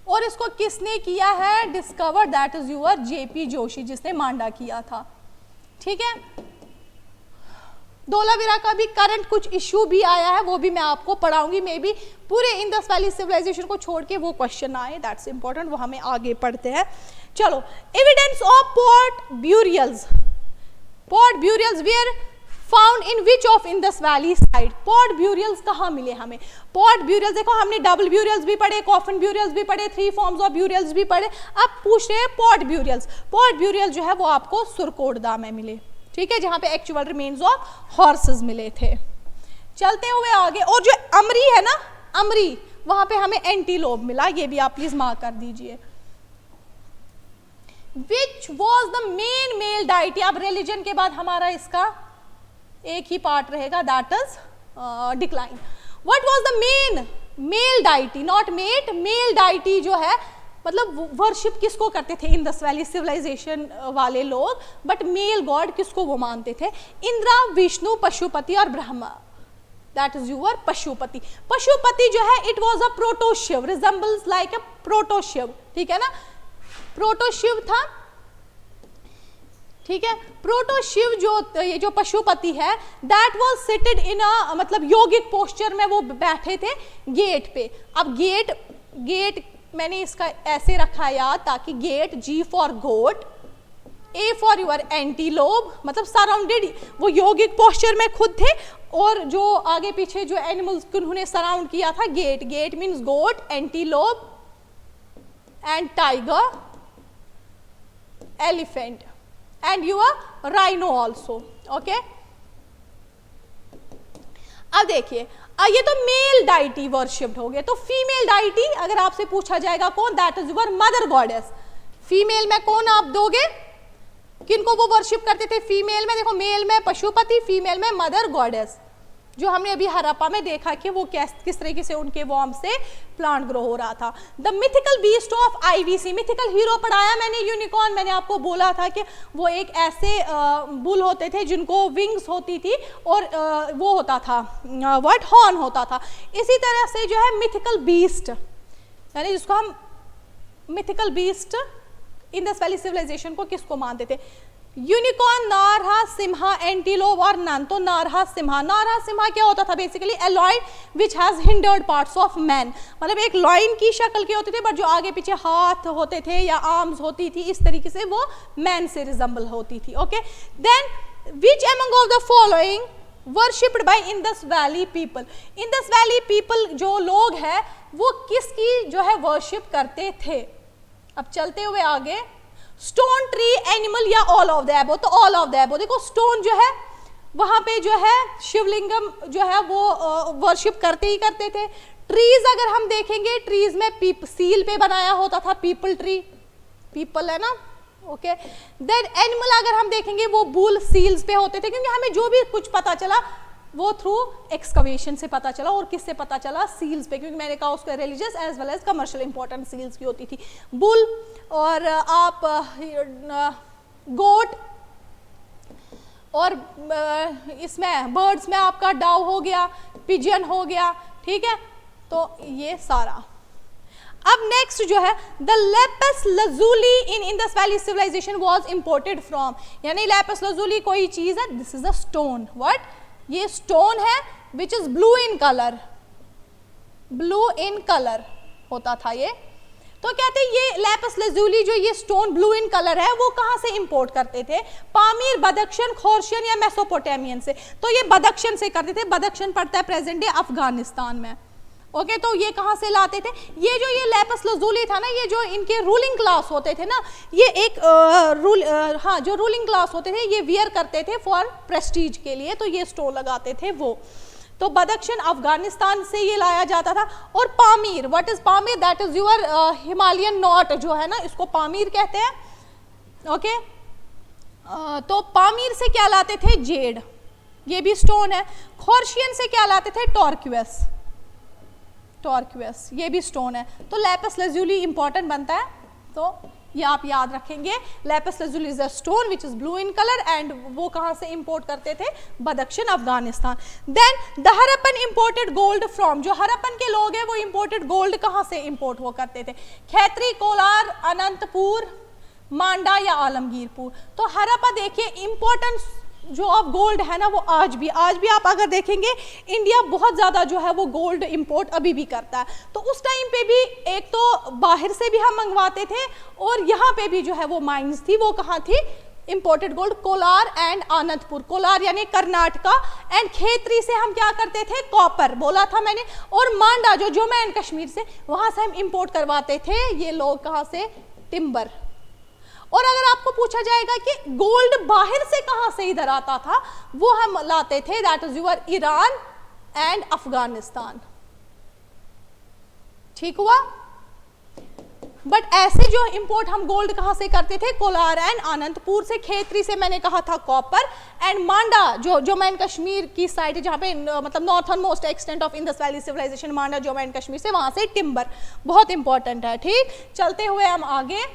और इसको किसने किया है discover, that is your JP Joshi, जिसने मांडा किया था, ठीक है। धोलावीरा का भी करंट कुछ इश्यू भी आया है, वो भी मैं आपको पढ़ाऊंगी, मे बी पूरे इंडस वैली सिविलाइजेशन को छोड़ के वो क्वेश्चन आए, दैट्स इंपॉर्टेंट, वो हमें आगे पढ़ते हैं। चलो, evidence of pot burials, pot burials were found in which of Indus valley site. Pot burials कहाँ मिले हमें, पॉट ब्यूरियल्स देखो हमने डबल ब्यूरियल्स भी पढ़े, कॉफिन ब्यूरियल्स भी पढ़े, 3 फॉर्म्स ऑफ ब्यूरियल्स भी पढ़े। अब पूछ रहे हैं पॉट ब्यूरियल्स। पॉट ब्यूरियल जो है वो आपको सुरकोटदा में मिले, ठीक है, जहाँ पे एक्चुअल रिमेन्स ऑफ हॉर्सेस मिले थे। चलते हुए आगे, और जो अमरी है ना, अमरी, वहां पे हमें एंटीलोप मिला, ये भी आप प्लीज मार्क कर दीजिए। Which was the main male deity, अब रिलीजन के बाद हमारा इसका एक ही पार्ट रहेगा, that is decline. What was the main male deity, not mate, male deity जो है मतलब वर्शिप किसको करते थे इंडस वैली सिविलाइजेशन वाले लोग, बट मेल गॉड किसको वो मानते थे, इंद्रा, विष्णु, पशुपति और Brahma, that is your Pashupati. Pashupati जो है it was a प्रोटोशिव, resembles like अ प्रोटोशिव, ठीक है ना, प्रोटोशिव था, ठीक है। प्रोटोशिव जो ये जो पशुपति है, दैट वाज सिटेड इन अ मतलब योगिक पोस्चर में वो बैठे थे गेट पे। अब गेट मैंने इसका ऐसे रखा याद, ताकि gate, G for goat, A for your antelope, मतलब सराउंडेड, वो योगिक पोस्चर में खुद थे, और जो आगे पीछे जो एनिमल्स उन्होंने सराउंड किया था, gate means goat, antelope and tiger, elephant and your rhino also, okay। अब देखिए, ये तो मेल डाइटी वर्शिप्ड हो गया, तो फीमेल डाइटी अगर आपसे पूछा जाएगा कौन, that is your mother goddess. Female में कौन आप दोगे, किनको वो वर्शिप करते थे फीमेल में, देखो मेल में पशुपति, फीमेल में मदर गॉडेस, जो हमने अभी हरप्पा में देखा कि वो किस तरीके से उनके वॉर्म से प्लांट ग्रो हो रहा था। The mythical beast of IVC, mythical hero पढ़ाया मैंने यूनिकॉर्न, मैंने आपको बोला था कि वो एक ऐसे बुल होते थे जिनको विंग्स होती थी और वो होता था व्हाट हॉर्न होता था। इसी तरह से जो है मिथिकल बीस्ट, यानी जिसको हम mythical beast Indus valley civilisation को किसको मानते थे? यूनिकॉर्न, नारहा, सिम्हा, एंटीलोप और नन। तो नारहा सिम्हा, नारहा सिम्हा क्या होता था? Basically a lion which has hindered parts of man, मतलब एक लॉइन की शक्ल के होते थे बट जो आगे पीछे हाथ होते थे या आर्म्स होती थी, इस तरीके से वो मैन से रिजेंबल होती थी। Okay, then which among of the following worshipped by Indus valley people, Indus valley people जो लोग हैं वो किसकी जो है वर्शिप करते थे? अब चलते हुए आगे, स्टोन, ट्री, एनिमल या ऑल ऑफ द एबो। तो ऑल ऑफ द एबो, देखो स्टोन जो है वहां पे जो है शिवलिंगम जो है वो वर्शिप करते ही करते थे। ट्रीज अगर हम देखेंगे, ट्रीज में सील पे बनाया होता था पीपल ट्री, पीपल है ना, ओके। देन एनिमल अगर हम देखेंगे वो बुल सील्स पे होते थे, क्योंकि हमें जो भी कुछ पता चला वो थ्रू एक्सकवेशन से पता चला, और किससे पता चला? सील्स पे, क्योंकि मैंने कहा उसको religious as well as commercial important seals की होती थी। बुल और आप गोट और इसमें बर्ड्स में आपका डाउ हो गया, पिजन हो गया, ठीक है। तो ये सारा। अब नेक्स्ट जो है the lapis lazuli in Indus valley civilisation was imported from, यानी लैपिस लजुली कोई चीज है, this is a stone, what, ये स्टोन है which is blue in colour, blue in colour होता था ये। तो कहते हैं ये लैपिस लजुली जो ये स्टोन ब्लू इन कलर है वो कहां से इंपोर्ट करते थे? पामीर, बदख्शन, खोर्शियन या मेसोपोटामियन से। तो ये बदख्शन से करते थे, बदख्शन पड़ता है प्रेजेंट डे अफगानिस्तान में, ओके। तो ये कहां से लाते थे? ये जो ये लैपिस लजुली था ना, ये जो इनके रूलिंग क्लास होते थे ना, ये एक जो रूलिंग क्लास होते थे ये वियर करते थे फॉर प्रेस्टीज के लिए, तो ये स्टोन लगाते थे वो। तो बदख्शन अफगानिस्तान से ये लाया जाता था। और Pamir, what is Pamir? That is your Himalayan not जो है ना, इसको पामीर कहते हैं, ओके। तो पामीर से क्या लाते थे? जेड, ये भी स्टोन है। खोर्शियन से क्या लाते थे? टॉर्क्यूस, टॉर्क्यूस ये भी स्टोन है। तो लैपिस लजुली इंपॉर्टेंट बनता है, तो ये आप याद रखेंगे। Lapis lazuli is a stone which is blue in colour and वो कहां से इंपोर्ट करते थे? Badakhshan Afghanistan. Then the Harappan imported gold from, जो हरप्पन के लोग हैं वो इंपोर्टेड गोल्ड कहां से इंपोर्ट वो करते थे? खैत्री, कोलार, अनंतपुर, मांडा या आलमगीरपुर। तो हरप्पा देखिए इंपॉर्टेंस जो ऑफ गोल्ड है ना वो आज भी आप अगर देखेंगे इंडिया बहुत ज़्यादा जो है वो गोल्ड इंपोर्ट अभी भी करता है। तो उस टाइम पे भी एक तो बाहर से भी हम मंगवाते थे और यहाँ पे भी जो है वो माइंस थी, वो कहाँ थी? Imported gold, Kolar and Anandpur. Kolar यानी कर्नाटका, एंड खेतरी से हम क्या करते थे? कॉपर, बोला था मैंने। और मांडा जो जम्मू एंड कश्मीर से, वहाँ से हम इंपोर्ट करवाते थे ये लोग कहाँ से? टिम्बर। और अगर आपको पूछा जाएगा कि गोल्ड बाहर से कहां से इधर आता था, वो हम लाते थे, that is your Iran and Afghanistan, ठीक हुआ। बट ऐसे जो इंपोर्ट हम गोल्ड कहां से करते थे? कोलार एंड अनंतपुर से। खेतरी से मैंने कहा था कॉपर, एंड मांडा जो जम्मू एंड कश्मीर की साइड है जहां पे मतलब northern most extent of Indus valley civilisation, Manda Jammu and Kashmir से, वहां से टिम्बर, बहुत इंपॉर्टेंट है, ठीक। चलते हुए हम आगे,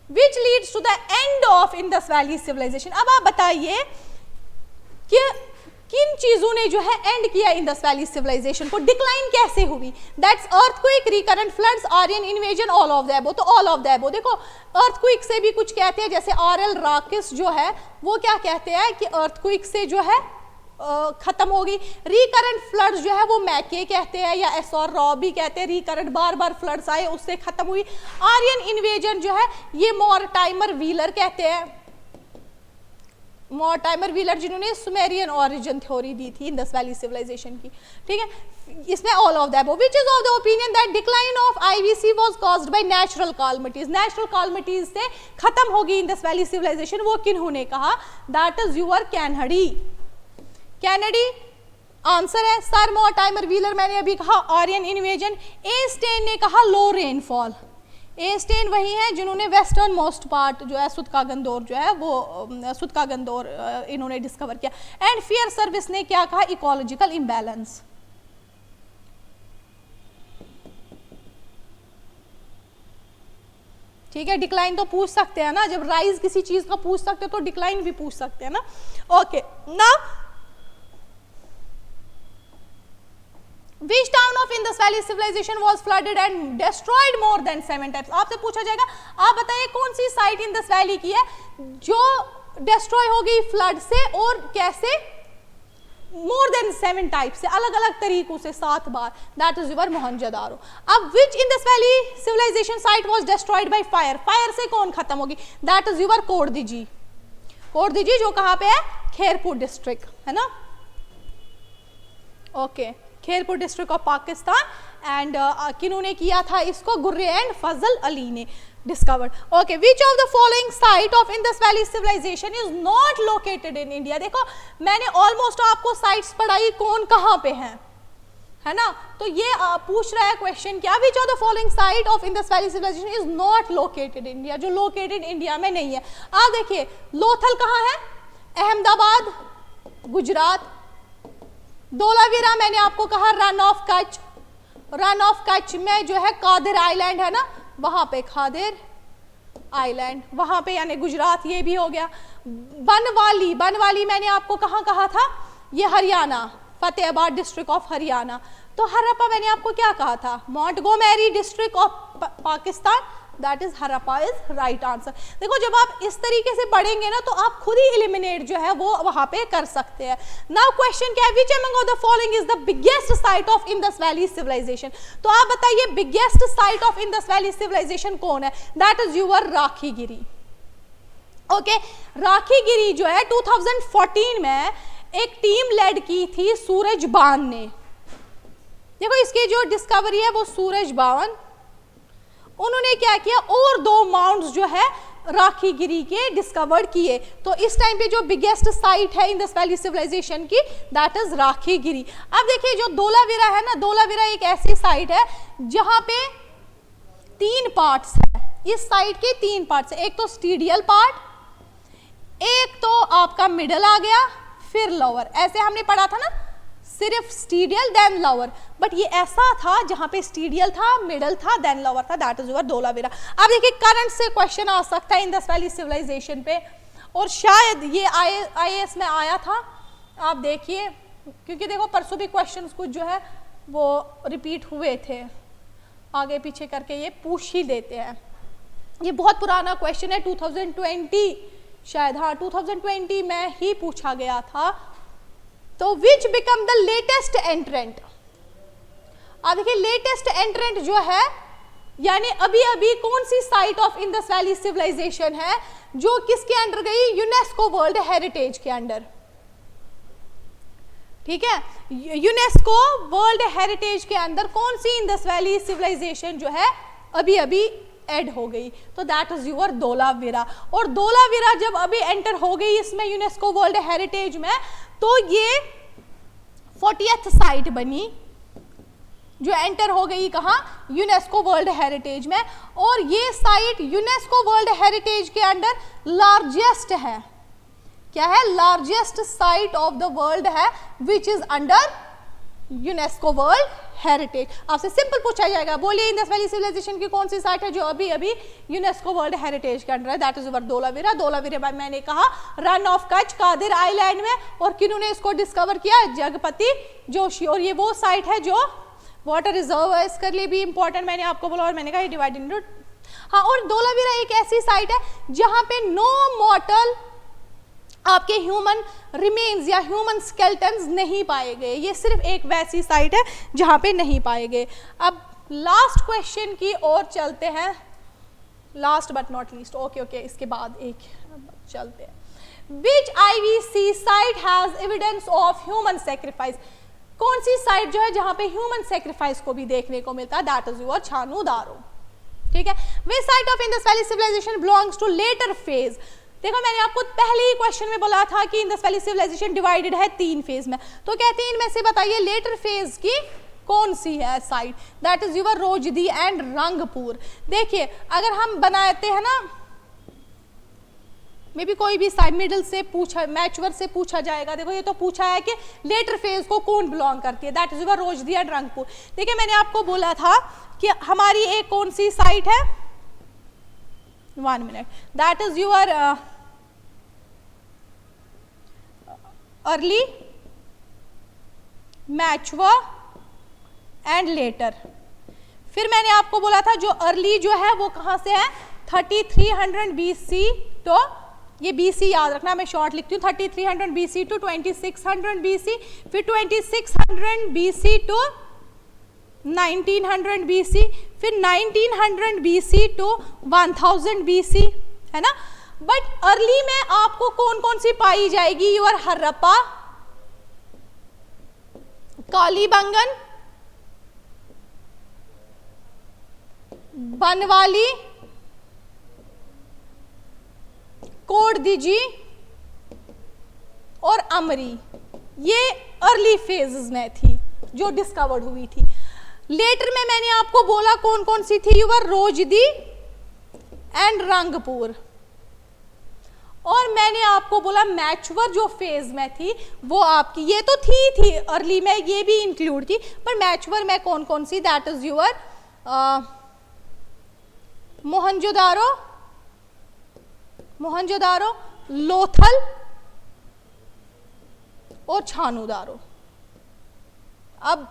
Which leads to the end of Indus Valley civilization। अब आप बताइए कि किन चीजों ने जो है एंड किया इंडस वैली सिविलाइजेशन को, डिक्लाइन कैसे हुई? That's earthquake, recurrent floods, Aryan invasion, all of the above. तो ऑल ऑफ द अबव, देखो अर्थक्वेक से भी कुछ कहते हैं, जैसे आरएल राकिस जो है वो क्या कहते हैं कि अर्थक्वेक से जो है खत्म हो गई। रिकरेंट फ्लड्स जो है वो मैके कहते हैं या एसोर रॉ भी कहते हैं, रिकरेंट बार बार फ्लड्स आए उससे खत्म हुई। आर्यन इन्वेजन जो है ये मॉर्टाइमर व्हीलर कहते हैं, मॉर्टाइमर व्हीलर जिन्होंने सुमेरियन ओरिजिन थ्योरी दी थी इंडस वैली सिविलाइजेशन की, ठीक है। इसमें all of the above, which is of the opinion that decline of IVC was caused by natural calamities. Natural calamities से खत्म होगी इंडस वैली सिविलाइजेशन, वो किन्होंने कहा? That is your Kennedy, Kennedy answer है। सर मॉर्टाइमर व्हीलर मैंने अभी कहा, आर्यन इन्वेजन। ए स्टेन ने कहा लो रेनफॉल, एस्टेन वही हैं जिन्होंने वेस्टर्न मोस्ट पार्ट जो है सुतका गंदौर जो है वो सुतका गंदौर इन्होंने डिस्कवर किया। एंड फेयर सर्विस ने क्या कहा, इकोलॉजिकल इम्बैलेंस। ठीक है, डिक्लाइन तो पूछ सकते हैं ना, जब राइज किसी चीज का पूछ सकते हैं तो डिक्लाइन भी पूछ सकते हैं ना। Okay, now Which town of Indus Valley civilization was flooded and destroyed more than 7 times? आपसे पूछा जाएगा, आप बताइए कौन सी साइट इंडस वैली की है जो डिस्ट्रॉय हो गई फ्लड से, और कैसे, मोर देन 7 टाइप्स से, अलग अलग तरीकों से 7 बार। That is your Mohenjodaro. अब which Indus valley civilisation site was destroyed by fire? Fire से कौन खत्म होगी? That is your Kotdiji. Kotdiji जो कहाँ पे है, खेरपुर डिस्ट्रिक्ट है ना। Okay, Khairpur district of Pakistan. And किन्होंने किया था इसको? गुर्रे एंड फजल अली ने discovered. Okay, which of the following site of Indus valley civilisation is not located in India? देखो मैंने ऑलमोस्ट आपको साइट्स पढ़ाई कौन कहाँ पे हैं, है ना। तो ये पूछ रहा है क्वेश्चन क्या, which of the following site of Indus valley civilisation is not located in India, जो लोकेटेड इंडिया में नहीं है। आप देखिए लोथल कहाँ है? अहमदाबाद, गुजरात। धोलावीरा मैंने आपको कहा Rann of Kutch, run of Kutch में जो है कादिर आइलैंड है ना, वहां पे कादिर आइलैंड वहां पे, यानी गुजरात ये भी हो गया। बनवाली, बनवाली मैंने आपको कहाँ कहा था? ये हरियाणा, फतेहाबाद डिस्ट्रिक्ट ऑफ हरियाणा। तो हरप्पा मैंने आपको क्या कहा था? Montgomery district of Pakistan, that is Harappa is right answer. देखो जब आप इस तरीके से पढ़ेंगे ना तो आप खुद ही एलिमिनेट जो है वो वहां पे कर सकते हैं। नाउ क्वेश्चन क्या है, which among of the following is the biggest site of Indus valley civilisation? तो आप बताइए biggest site of Indus valley civilisation कौन है? That is your Rakhigarhi. Okay, Rakhigarhi जो है 2014 में एक टीम लेड की थी सूरज बान ने। देखो इसकी जो डिस्कवरी है वो सूरज बान, उन्होंने क्या किया, और 2 माउंट्स जो है राखीगिरी के डिस्कवर्ड किए। तो इस टाइम पे जो बिगेस्ट साइट है इंडस वैली सिविलाइजेशन की, दैट इज राखीगिरी। अब देखिए जो धोलावीरा है ना, धोलावीरा एक ऐसी साइट है जहां पे 3 पार्ट्स है। इस साइट के 3 पार्ट्स है, एक तो स्टीडियल पार्ट, एक तो आपका मिडल आ गया, फिर लोअर। ऐसे हमने पढ़ा था ना, सिर्फ स्टीडियल देन लोअर, बट ये ऐसा था जहां पे स्टीडियल था, मिडल था, देन लोअर था। That is your Dholavira. अब देखिए करंट से क्वेश्चन आ सकता है इंडस वैली सिविलाइजेशन पे, और शायद ये IAS में आया था। आप देखिए क्योंकि देखो परसों भी क्वेश्चंस कुछ जो है वो रिपीट हुए थे, आगे पीछे करके ये पूछ ही देते हैं। ये बहुत पुराना क्वेश्चन है, 2020 शायद, हाँ 2020 में ही पूछा गया था। तो विच बिकम द लेटेस्ट एंट्रेंट? अब देखिए लेटेस्ट एंट्रेंट जो है, यानी अभी अभी कौन सी site of Indus valley Civilization है जो किसके अंडर गई? यूनेस्को वर्ल्ड हेरिटेज के अंडर। ठीक है, यूनेस्को वर्ल्ड हेरिटेज के अंदर कौन सी इंडस वैली सिविलाइजेशन जो है अभी अभी ऐड हो गई? तो दैट इज योर धोलावीरा। और धोलावीरा जब अभी एंटर हो गई इसमें यूनेस्को वर्ल्ड हेरिटेज में, तो ये 40th साइट बनी जो एंटर हो गई कहाँ? यूनेस्को वर्ल्ड हेरिटेज में। और ये साइट यूनेस्को वर्ल्ड हेरिटेज के अंडर लार्जेस्ट है। क्या है? Largest site of the world है which is under UNESCO world heritage. आपसे सिंपल पूछा जाएगा, बोलिए इंडस वैली सिविलाइजेशन की कौन सी साइट है जो अभी अभी यूनेस्को वर्ल्ड हेरिटेज के अंडर है? That is Dholavira. धोलावीरा में मैंने कहा रन ऑफ कच्छ, कादिर आइलैंड में। और किन्होंने इसको डिस्कवर किया? जगपति जोशी। और ये वो साइट है जो वाटर रिजर्व है, इसके लिए भी इंपॉर्टेंट मैंने आपको बोला, और मैंने कहा डिवाइड इनटू। हाँ, और धोलावीरा एक ऐसी साइट है जहां पे नो मॉर्टल आपके ह्यूमन रिमेन्स या ह्यूमन स्केलेटन्स नहीं पाए गए। ये सिर्फ एक वैसी साइट है जहां पे नहीं पाए गए। अब लास्ट क्वेश्चन की ओर चलते हैं, last but not least. Okay, इसके बाद एक चलते हैं। विच IVC site has evidence of human sacrifice? कौन सी साइट जो है जहां पे ह्यूमन सेक्रीफाइस को भी देखने को मिलता है? That is your Chanhudaro. ठीक है, which site of Indus valley civilisation belongs to later phase? देखो मैंने आपको पहले ही क्वेश्चन में बोला था कि इंडस वैली सिविलाइजेशन डिवाइडेड है 3 फेज में। तो कहते हैं इनमें से बताइए लेटर फेज की कौन सी है site, that is your Rojdi and Rangpur. देखिए अगर हम बनाते हैं ना, मे भी कोई भी साइड मिडिल से पूछा, मैचवर से पूछा जाएगा। देखो ये तो पूछा है कि लेटर फेज को कौन बिलोंग करती है, that is your Rojdi and Rangpur. देखिए मैंने आपको बोला था कि हमारी एक कौन सी साइट है, 1 minute, that is your early, mature and later. फिर मैंने आपको बोला था जो अर्ली जो है वो कहाँ से है, 3300 BC, तो ये BC याद रखना, मैं शॉर्ट लिखती हूँ, 3300 BC टू 2600 BC, फिर 2600 BC टू 1900 BC, फिर 1900 BC टू 1000 BC, है ना। बट अर्ली में आपको कौन कौन सी पाई जाएगी, योर हरप्पा, कालीबंगन, बनवाली, कोडदिजी और अमरी। ये अर्ली फेजेस में थी जो डिस्कवर्ड हुई थी। लेटर में मैंने आपको बोला कौन कौन सी थी, योर रोजदी एंड रंगपुर। और मैंने आपको बोला मैचवर जो फेज में थी वो आपकी, ये तो थी अर्ली में, ये भी इंक्लूड थी, पर मैचवर में कौन कौन सी, that is your Mohenjodaro, Lothal और छानूदारो। अब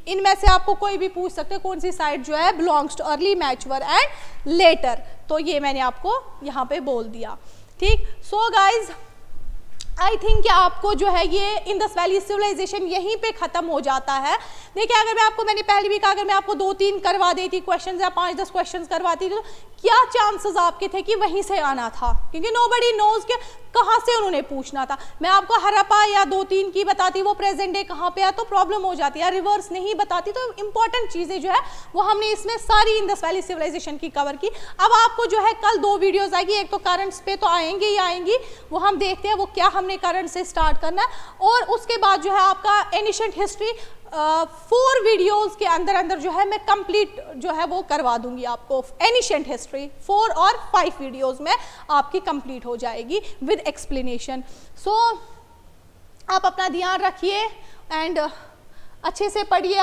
इनमें से आपको कोई भी पूछ सकते हैं कौन सी साइट जो है belongs to early, mature and later, तो ये मैंने आपको यहाँ पे बोल दिया, ठीक। सो गाइज आई थिंक कि आपको जो है ये इंडस वैली सिविलाइजेशन यहीं पे ख़त्म हो जाता है। देखिए अगर मैं आपको, मैंने पहले भी कहा, अगर मैं आपको 2-3 करवा देती क्वेश्चन या 5-10 क्वेश्चन करवाती तो क्या चांसेस आपके थे कि वहीं से आना था, क्योंकि नोबडी नोज के कहाँ से उन्होंने पूछना था। मैं आपको हरप्पा या 2-3 की बताती, वो प्रेजेंट डे कहाँ पे है तो प्रॉब्लम हो जाती है, रिवर्स नहीं बताती, तो इंपॉर्टेंट चीज़ें जो है वो हमने इसमें सारी इंडस वैली सिविलाइजेशन की कवर की। अब आपको जो है कल 2 वीडियोज़ आएगी, एक तो करंट्स पे तो आएंगे ही आएंगी, वो हम देखते हैं वो क्या हमने करंट से स्टार्ट करना है, और उसके बाद जो है आपका एनिशेंट हिस्ट्री 4 वीडियोस के अंदर जो है मैं कंप्लीट जो है वो करवा दूंगी आपको। एनिशेंट हिस्ट्री 4 और 5 वीडियोस में आपकी कंप्लीट हो जाएगी विद एक्सप्लेनेशन। सो आप अपना ध्यान रखिए एंड अच्छे से पढ़िए।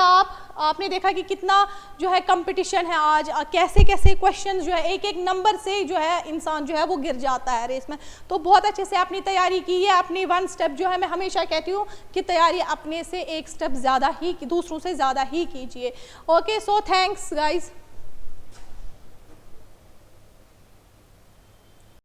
आपने देखा कि कितना जो है कंपटीशन है आज, कैसे कैसे क्वेश्चंस जो है एक एक नंबर से जो है इंसान जो है वो गिर जाता है रेस में। तो बहुत अच्छे से अपनी तैयारी की है, अपनी 1 स्टेप जो है, मैं हमेशा कहती हूँ कि तैयारी अपने से 1 स्टेप ज़्यादा ही, दूसरों से ज़्यादा ही कीजिए। Okay, so thanks guys.